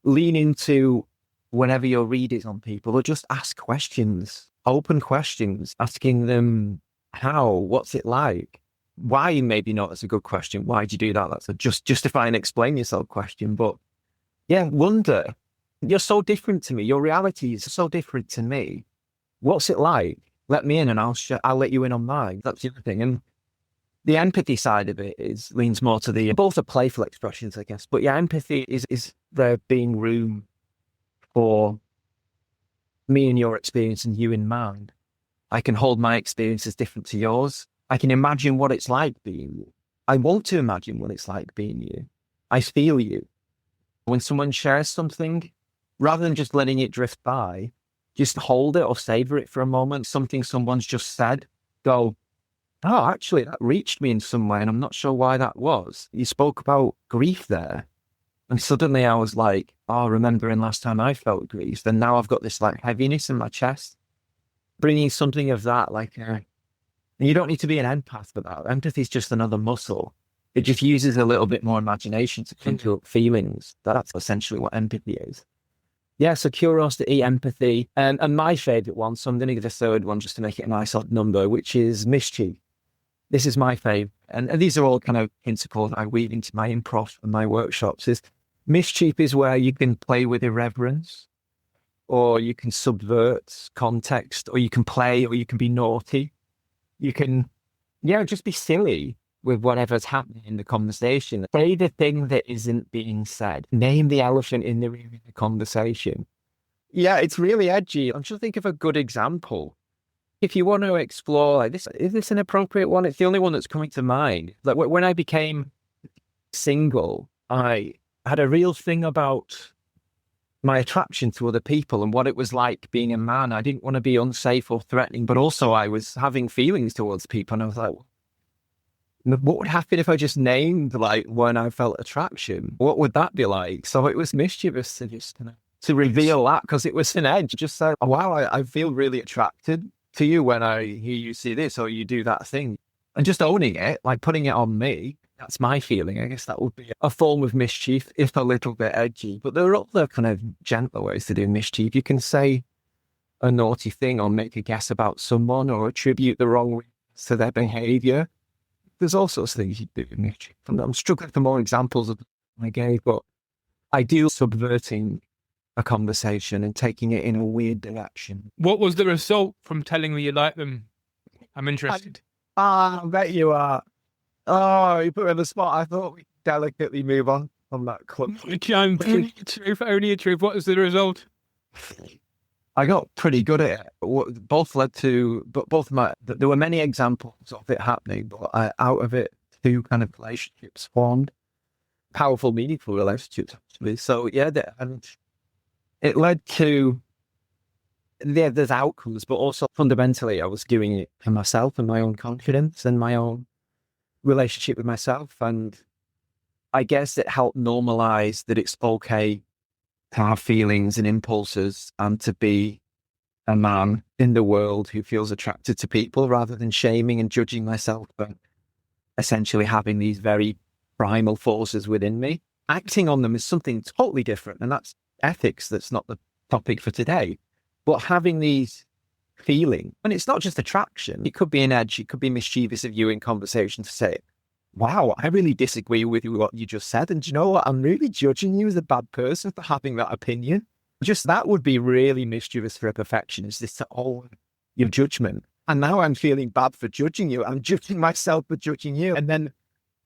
[SPEAKER 2] lean into whenever your read is on people, or just ask questions, open questions, asking them how, what's it like? Why, maybe not. That's a good question. Why'd you do that? That's a just justify and explain yourself question. But yeah, wonder. You're so different to me. Your reality is so different to me. What's it like? Let me in and I'll let you in on mine. That's the other thing. And the empathy side of it leans more to both are playful expressions, I guess. But yeah, empathy is there being room for me and your experience and you in mine. I can hold my experience as different to yours. I can imagine what it's like being you. I want to imagine what it's like being you. I feel you. When someone shares something, rather than just letting it drift by, just hold it or savor it for a moment. Something someone's just said, go, oh, actually, that reached me in some way, and I'm not sure why that was. You spoke about grief there. And suddenly I was like, oh, remembering last time I felt grief. And now I've got this like heaviness in my chest. Bringing something of that, and you don't need to be an empath for that. Empathy is just another muscle. It just uses a little bit more imagination to conjure up feelings. That's essentially what empathy is. Yeah, so curiosity, empathy, and my favorite one, so I'm going to give a third one just to make it a nice odd number, which is mischief. This is my favorite. And these are all kind of principles I weave into my improv and my workshops. Is mischief is where you can play with irreverence, or you can subvert context, or you can play, or you can be naughty. You can, just be silly with whatever's happening in the conversation. Say the thing that isn't being said. Name the elephant in the room in the conversation. Yeah, it's really edgy. I'm trying to think of a good example. If you want to explore like this, is this an appropriate one? It's the only one that's coming to mind. Like when I became single, I had a real thing about my attraction to other people and what it was like being a man. I didn't want to be unsafe or threatening, but also I was having feelings towards people. And I was like, what would happen if I just named like when I felt attraction? What would that be like? So it was mischievous to just to reveal that, because it was an edge. Just say, oh, wow, I feel really attracted to you when I hear you say this or you do that thing. And just owning it, like putting it on me. That's my feeling. I guess that would be a form of mischief, if a little bit edgy. But there are other kind of gentler ways to do mischief. You can say a naughty thing or make a guess about someone or attribute the wrong to their behavior. There's all sorts of things you do in mischief. I'm struggling for more examples of I gave, but I do subverting a conversation and taking it in a weird direction.
[SPEAKER 1] What was the result from telling me you like them? I'm interested.
[SPEAKER 2] I bet you are. Oh, you put me on the spot. I thought we'd delicately move on from that club.
[SPEAKER 1] Only a truth. What was the result?
[SPEAKER 2] I got pretty good at it. Both led to, but there were many examples of it happening, but out of it, two kind of relationships formed. Powerful, meaningful relationships, actually. So, yeah, and it led to, there's outcomes, but also fundamentally, I was doing it for myself and my own confidence and my own relationship with myself. And I guess it helped normalize that it's okay to have feelings and impulses and to be a man in the world who feels attracted to people, rather than shaming and judging myself for essentially having these very primal forces within me. Acting on them is something totally different, and that's ethics. That's not the topic for today. But having these feelings, and it's not just attraction, it could be an edge, it could be mischievous of you in conversation to say, wow, I really disagree with what you just said. And do you know what? I'm really judging you as a bad person for having that opinion. Just that would be really mischievous for a perfectionist, is to own your judgment. And now I'm feeling bad for judging you. I'm judging myself for judging you. And then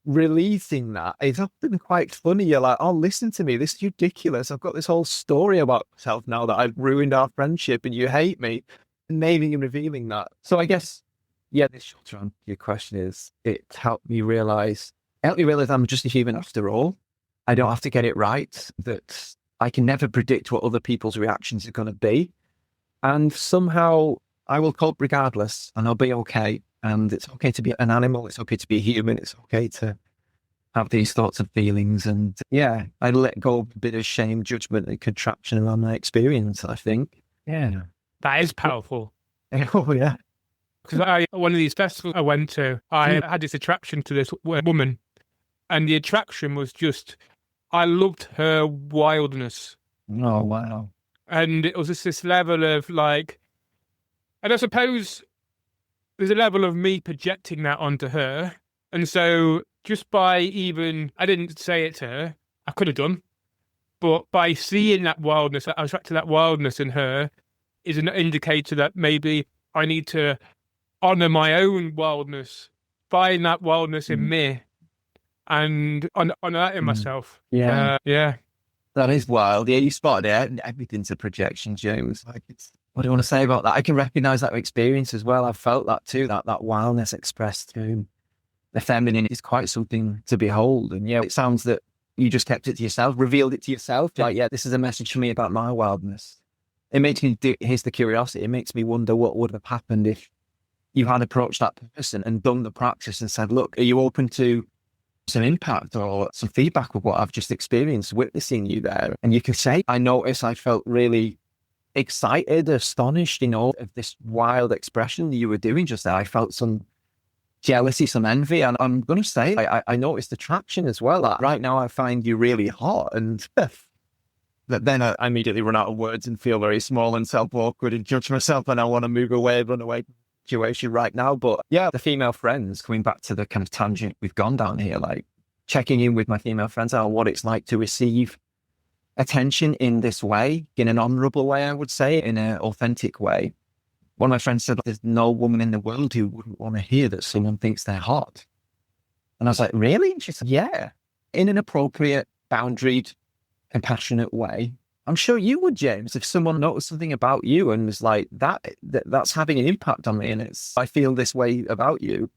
[SPEAKER 2] releasing that is often quite funny. You're like, oh, listen to me. This is ridiculous. I've got this whole story about myself now that I've ruined our friendship and you hate me. And naming and revealing that. So I guess, yeah, this short answer to your question is it helped me realize I'm just a human after all. I don't have to get it right. That I can never predict what other people's reactions are going to be. And somehow I will cope regardless, and I'll be okay. And it's okay to be an animal. It's okay to be human. It's okay to have these thoughts and feelings. And yeah, I let go of a bit of shame, judgment, and contraction around my experience, I think. Yeah.
[SPEAKER 1] That is powerful.
[SPEAKER 2] Oh, yeah.
[SPEAKER 1] Because one of these festivals I went to, I had this attraction to this woman, and the attraction was just, I loved her wildness.
[SPEAKER 2] Oh, wow.
[SPEAKER 1] And it was just this level of like, and I suppose there's a level of me projecting that onto her. And so just by I didn't say it to her, I could have done, but by seeing that wildness, I was attracted to that wildness in her, is an indicator that maybe I need to honor my own wildness, find that wildness in me, and honor that in myself.
[SPEAKER 2] Yeah.
[SPEAKER 1] Yeah.
[SPEAKER 2] That is wild. Yeah, you spotted it. Everything's a projection, James. Like, what do you want to say about that? I can recognize that experience as well. I've felt that too, that wildness expressed through the feminine is quite something to behold. And yeah, it sounds that you just kept it to yourself, revealed it to yourself. Like, yeah, this is a message for me about my wildness. It makes me, here's the curiosity. It makes me wonder what would have happened if you had approached that person and done the practice and said, look, are you open to some impact or some feedback with what I've just experienced witnessing you there? And you can say, I noticed I felt really excited, astonished, of this wild expression that you were doing just there. I felt some jealousy, some envy. And I'm going to say, I noticed attraction as well. Right now, I find you really hot. And then I immediately run out of words and feel very small and self-awkward and judge myself. And I want to move away, run away from the situation right now. But yeah, the female friends, coming back to the kind of tangent we've gone down here, like checking in with my female friends on what it's like to receive attention in this way, in an honorable way, I would say, in an authentic way. One of my friends said, there's no woman in the world who wouldn't want to hear that someone thinks they're hot. And I was like, really? And she said, yeah, in an appropriate, boundaried, compassionate way. I'm sure you would, James, if someone noticed something about you and was like, that's having an impact on me and I feel this way about you.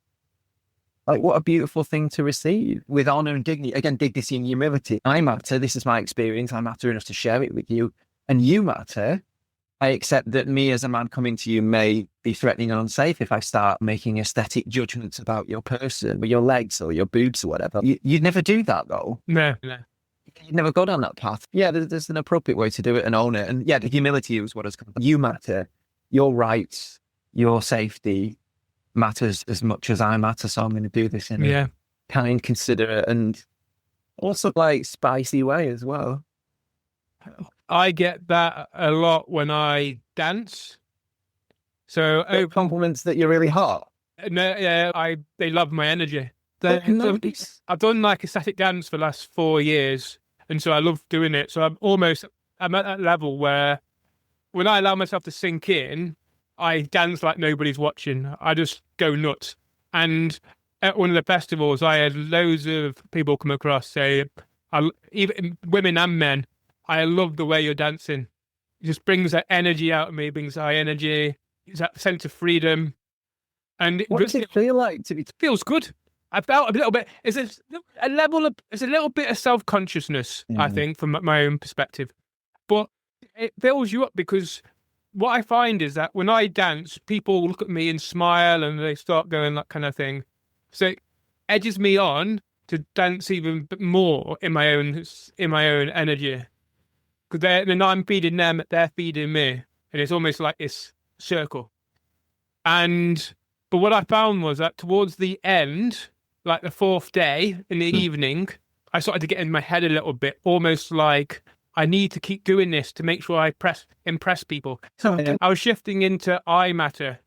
[SPEAKER 2] Like, what a beautiful thing to receive with honor and dignity. Again, dignity and humility. I matter. This is my experience. I matter enough to share it with you. And you matter. I accept that me as a man coming to you may be threatening and unsafe if I start making aesthetic judgments about your person, or your legs or your boobs or whatever. You'd never do that, though.
[SPEAKER 1] No.
[SPEAKER 2] You'd never go down that path. Yeah, there's an appropriate way to do it and own it. And yeah, the humility is what has come. You matter. Your rights, your safety matters as much as I matter. So I'm going to do this in a kind, considerate, and also like spicy way as well.
[SPEAKER 1] I get that a lot when I dance. So
[SPEAKER 2] compliments that you're really hot.
[SPEAKER 1] No, yeah, they love my energy. I've done like a static dance for the last 4 years, and so I love doing it. So I'm at that level where when I allow myself to sink in, I dance like nobody's watching. I just go nuts. And at one of the festivals, I had loads of people come across say, even women and men, I love the way you're dancing. It just brings that energy out of me, brings high energy, it's that sense of freedom. And
[SPEAKER 2] what does it feel like? It
[SPEAKER 1] feels good. I felt a little bit, it's a little bit of self-consciousness, I think, from my own perspective. But it fills you up because what I find is that when I dance, people look at me and smile and they start going that kind of thing. So it edges me on to dance even more in my own energy. Because then I'm feeding them, they're feeding me. And it's almost like this circle. But what I found was that towards the end, like the fourth day in the evening, I started to get in my head a little bit, almost like I need to keep doing this to make sure I impress people. So I was shifting into I matter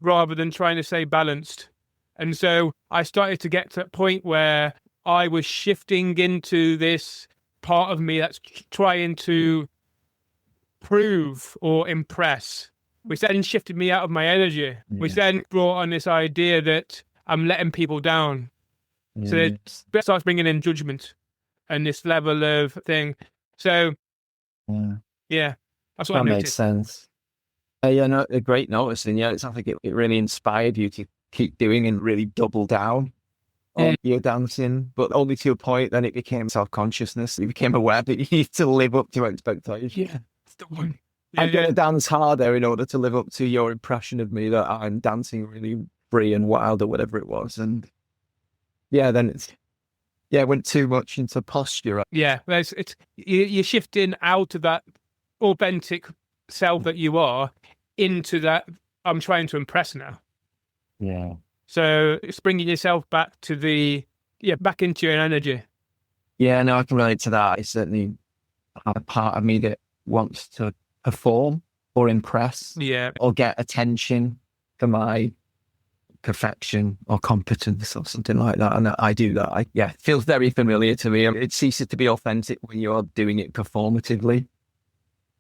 [SPEAKER 1] rather than trying to stay balanced. And so I started to get to that point where I was shifting into this part of me that's trying to prove or impress, which then shifted me out of my energy, which then brought on this idea that I'm letting people down. So it starts bringing in judgment and this level of thing. So, yeah, that's what I noticed.
[SPEAKER 2] Makes sense. No, a great notice. And yeah, it sounds like it really inspired you to keep doing and really double down or you're dancing, but only to a point. Then it became self-consciousness. You became aware that you need to live up to expectations.
[SPEAKER 1] Yeah, it's the one.
[SPEAKER 2] I'm going to dance harder in order to live up to your impression of me that I'm dancing really free and wild or whatever it was. And yeah, then it went too much into posture.
[SPEAKER 1] Yeah, you're shifting out of that authentic self that you are into that I'm trying to impress now.
[SPEAKER 2] Yeah.
[SPEAKER 1] So it's bringing yourself back to back into your energy.
[SPEAKER 2] Yeah, no, I can relate to that. I certainly have a part of me that wants to perform or impress, or get attention for my perfection or competence or something like that. And I do that. It feels very familiar to me. It ceases to be authentic when you're doing it performatively,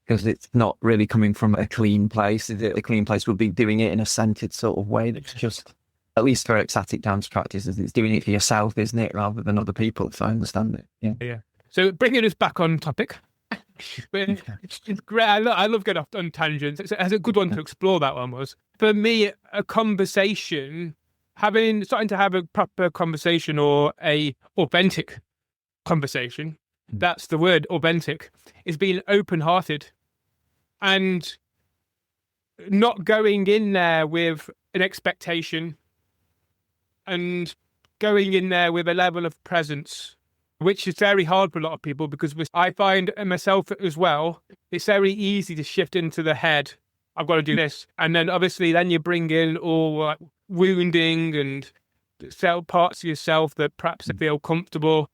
[SPEAKER 2] because it's not really coming from a clean place. A clean place would be doing it in a centered sort of way. That's just, at least for ecstatic dance practices, it's doing it for yourself, isn't it, rather than other people, if I understand it.
[SPEAKER 1] Yeah. So bringing us back on topic. It's great. I love getting off on tangents. It's a good one to explore. That one was, for me, a conversation, starting to have a proper conversation or a authentic conversation. That's the word, authentic, is being open-hearted and not going in there with an expectation and going in there with a level of presence, which is very hard for a lot of people, because I find myself as well, it's very easy to shift into the head. I've got to do this. And then obviously then you bring in all like wounding and parts of yourself that perhaps feel comfortable.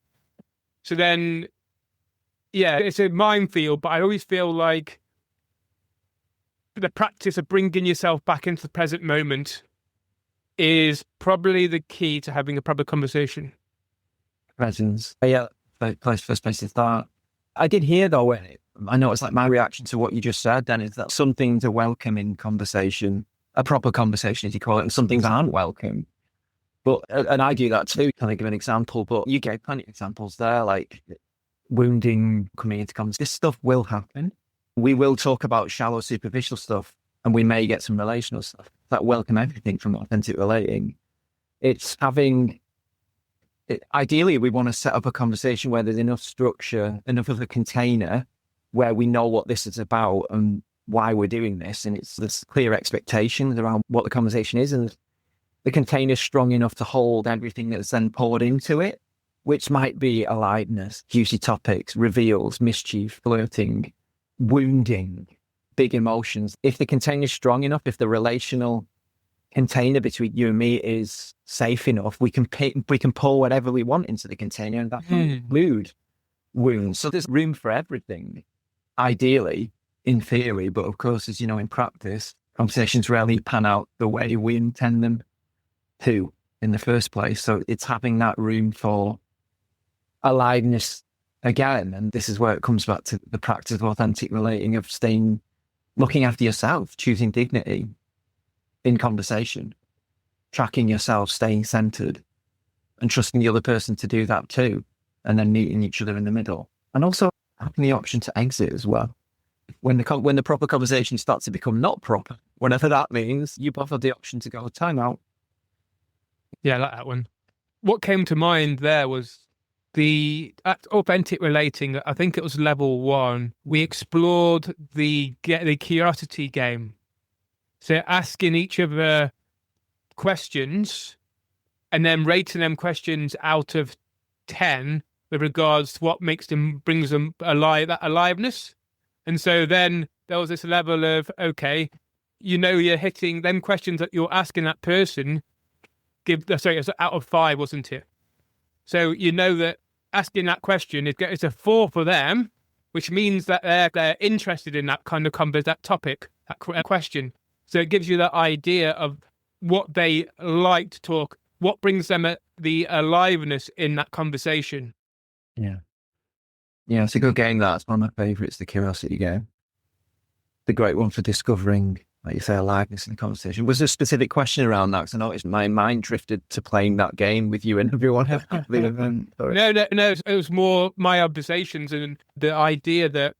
[SPEAKER 1] So then, it's a minefield, but I always feel like the practice of bringing yourself back into the present moment is probably the key to having a proper conversation.
[SPEAKER 2] Presence. Yeah, first place to start. I did hear though, I know it's like my reaction to what you just said then, is that some things are welcome in conversation, a proper conversation as you call it, and some things aren't welcome. But, and I do that too. Can I give an example? But you gave plenty of examples there, like wounding coming into conversation. This stuff will happen. We will talk about shallow, superficial stuff, and we may get some relational stuff that welcome everything from authentic relating. It's having, ideally, we want to set up a conversation where there's enough structure, enough of a container where we know what this is about and why we're doing this. And there's clear expectations around what the conversation is. And the container is strong enough to hold everything that's then poured into it, which might be aliveness, juicy topics, reveals, mischief, flirting, wounding, big emotions. If the container is strong enough, if the relational container between you and me is safe enough, we can pour whatever we want into the container, and that can include wounds. So there's room for everything, ideally, in theory, but of course, as you know, in practice, conversations rarely pan out the way we intend them to in the first place. So it's having that room for aliveness again, and this is where it comes back to the practice of authentic relating, of looking after yourself, choosing dignity in conversation, tracking yourself, staying centered, and trusting the other person to do that too, and then meeting each other in the middle, and also having the option to exit as well. When the proper conversation starts to become not proper, whatever that means, you both have the option to go time out.
[SPEAKER 1] Yeah, I like that one. What came to mind there was the authentic relating. I think it was level 1. We explored the curiosity game. So asking each other questions and then rating them questions out of 10 with regards to what brings them alive, that aliveness. And so then there was this level of, okay, you're hitting them questions that you're asking that person. It was out of 5, wasn't it? So that asking that question is a 4 for them, which means that they're interested in that kind of that topic, that question. So it gives you that idea of what they like to talk, what brings them the aliveness in that conversation.
[SPEAKER 2] Yeah, it's a good game. That's one of my favourites, the curiosity game. The great one for discovering, like you say, aliveness in the conversation. Was there a specific question around that? Because I noticed my mind drifted to playing that game with you and everyone else.
[SPEAKER 1] No. It was more my observations and the idea that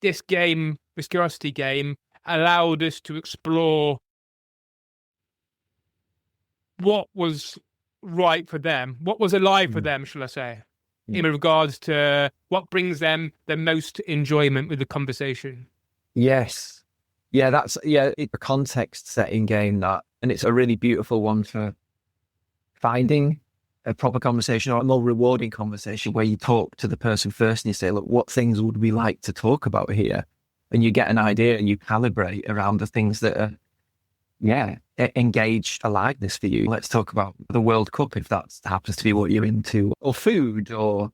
[SPEAKER 1] this curiosity game, allowed us to explore what was right for them? What was alive for them, shall I say, in regards to what brings them the most enjoyment with the conversation?
[SPEAKER 2] Yes. It's a context setting game, that, and it's a really beautiful one for finding a proper conversation or a more rewarding conversation where you talk to the person first and you say, look, what things would we like to talk about here? And you get an idea and you calibrate around the things that are, engage aliveness for you. Let's talk about the World Cup, if that happens to be what you're into, or food or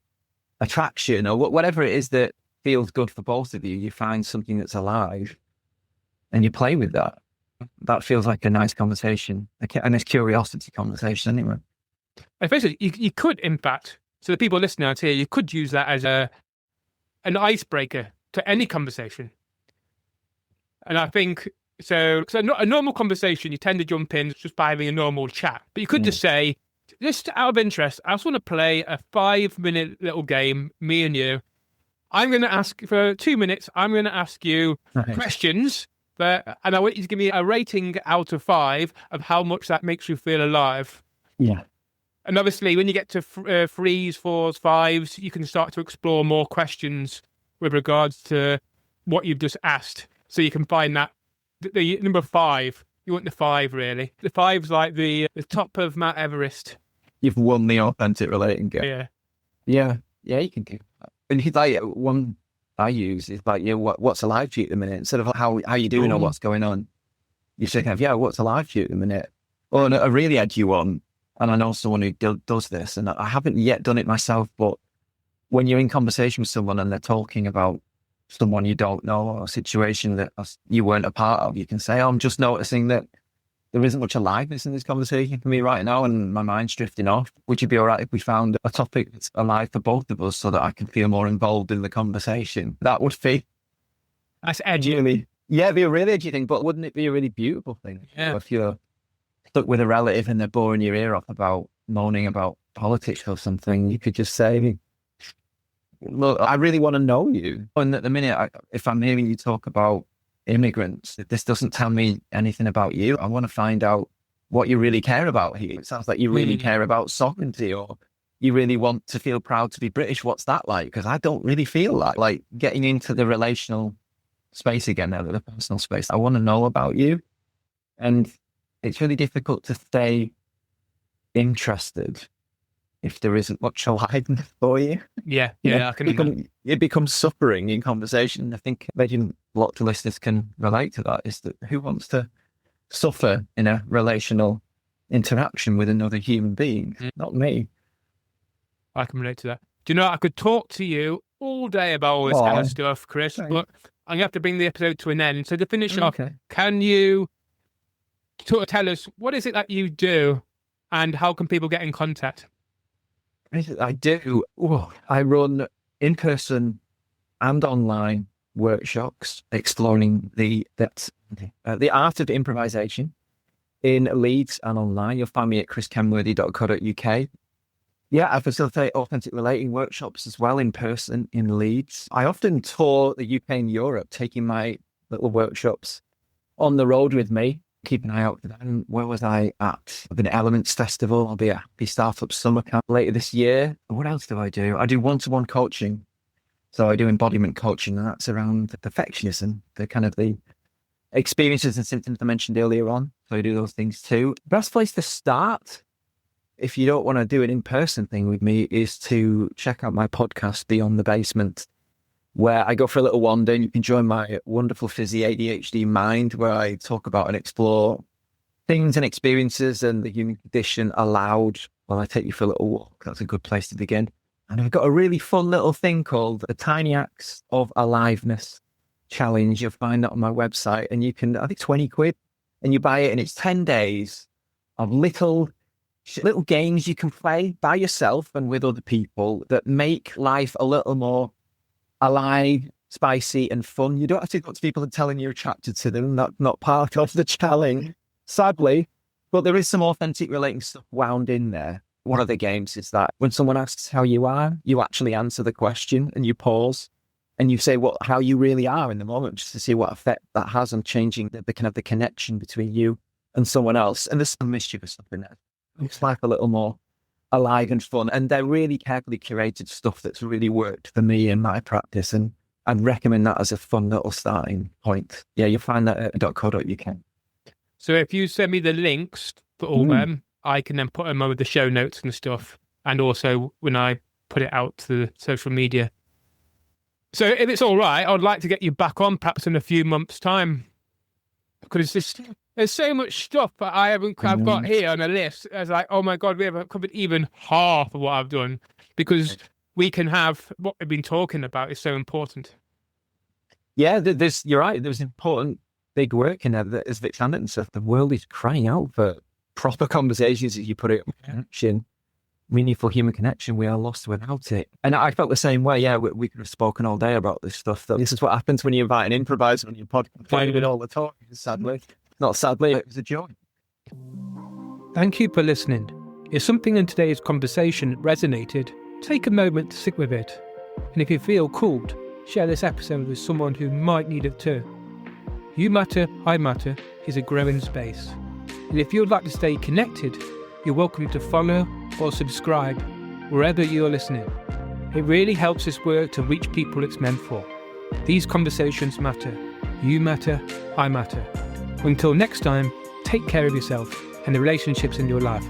[SPEAKER 2] attraction or whatever it is that feels good for both of you. You find something that's alive and you play with that. That feels like a nice conversation, a nice curiosity conversation anyway.
[SPEAKER 1] Especially, you could, in fact, so the people listening out here, you could use that as an icebreaker to any conversation. And I think, so a normal conversation, you tend to jump in just by having a normal chat. But you could just say, just out of interest, I just want to play a 5-minute little game, me and you. I'm going to ask, for 2 minutes, I'm going to ask you questions. And I want you to give me a rating out of 5 of how much that makes you feel alive.
[SPEAKER 2] Yeah.
[SPEAKER 1] And obviously, when you get to 3s, 4s, 5s, you can start to explore more questions with regards to what you've just asked. So you can find that the number 5, you want the 5 really. The 5's like the top of Mount Everest.
[SPEAKER 2] You've won the authentic relating game.
[SPEAKER 1] Yeah,
[SPEAKER 2] you can do that. And like one I use is like, what's alive to you at the minute? Instead of how you doing or what's going on, you say, what's alive to you at the minute? Or a really edgy one. And I know someone who does this, and I haven't yet done it myself, but when you're in conversation with someone and they're talking about someone you don't know or a situation that you weren't a part of, you can say, I'm just noticing that there isn't much aliveness in this conversation for me right now and my mind's drifting off. Would you be all right if we found a topic that's alive for both of us so that I can feel more involved in the conversation? That would be...
[SPEAKER 1] That's edgy.
[SPEAKER 2] Really, it'd be a really edgy thing, but wouldn't it be a really beautiful thing?
[SPEAKER 1] Yeah.
[SPEAKER 2] If you're stuck with a relative and they're boring your ear off about moaning about politics or something, you could just say, look, I really want to know you. And at the minute, if I'm hearing you talk about immigrants, this doesn't tell me anything about you. I want to find out what you really care about here. It sounds like you really care about sovereignty, or you really want to feel proud to be British. What's that like? Because I don't really feel that. Like getting into the relational space again, now the personal space. I want to know about you. And it's really difficult to stay interested if there isn't much aliveness for you.
[SPEAKER 1] Yeah, I can imagine.
[SPEAKER 2] It becomes suffering in conversation. I think imagine lots of listeners can relate to that, is that who wants to suffer in a relational interaction with another human being? Not me.
[SPEAKER 1] I can relate to that. Do you know, I could talk to you all day about all this kind of stuff, Chris, but I'm going to have to bring the episode to an end. So to finish off, can you tell us, what is it that you do and how can people get in contact?
[SPEAKER 2] I do. I run in-person and online workshops exploring the art of improvisation in Leeds and online. You'll find me at chriskenworthy.co.uk. I facilitate authentic relating workshops as well in person in Leeds. I often tour the UK and Europe, taking my little workshops on the road with me. Keep an eye out for that. And where was I at? I've been at Elements Festival. I'll be at Happy Startup Summer Camp later this year. What else do? I do one-to-one coaching. So I do embodiment coaching, and that's around perfectionism, the kind of the experiences and symptoms I mentioned earlier on. So I do those things too. Best place to start, if you don't want to do an in-person thing with me, is to check out my podcast, Beyond the Basement, where I go for a little wander and you can join my wonderful fizzy ADHD mind, where I talk about and explore things and experiences and the human condition aloud while I take you for a little walk. That's a good place to begin. And I've got a really fun little thing called the Tiny Acts of Aliveness Challenge. You'll find that on my website, and you can, I think, 20 quid, and you buy it, and it's 10 days of little games you can play by yourself and with other people that make life a little more alive, spicy, and fun. You don't have to go to people and telling you're attracted to them. That's not part of the challenge, sadly. But there is some authentic relating stuff wound in there. One of the games is that when someone asks how you are, you actually answer the question and you pause and you say how you really are in the moment, just to see what effect that has on changing the kind of the connection between you and someone else. And there's some mischievous stuff in there. makes life a little more alive and fun. And they're really carefully curated stuff that's really worked for me in my practice. And I'd recommend that as a fun little starting point. Yeah, you'll find that at .co.uk.
[SPEAKER 1] So if you send me the links for all them, I can then put them over the show notes and stuff. And also when I put it out to the social media. So if it's all right, I'd like to get you back on perhaps in a few months' time. Because there's so much stuff that I've got here on a list. I was like, oh my God, we haven't covered even half of what I've done. Because we can have what we've been talking about is so important.
[SPEAKER 2] Yeah, you're right. There's important big work in there. As Vic Anderton said, the world is crying out for proper conversations, as you put it, connection, meaningful human connection. We are lost without it. And I felt the same way. Yeah, we could have spoken all day about this stuff. This is what happens when you invite an improviser on your podcast. Playing it all the time, sadly. Not sadly, it was a joy.
[SPEAKER 1] Thank you for listening. If something in today's conversation resonated, take a moment to sit with it. And if you feel called, share this episode with someone who might need it too. You Matter, I Matter is a growing space. And if you'd like to stay connected, you're welcome to follow or subscribe wherever you're listening. It really helps this work to reach people it's meant for. These conversations matter. You matter, I matter. Until next time, take care of yourself and the relationships in your life.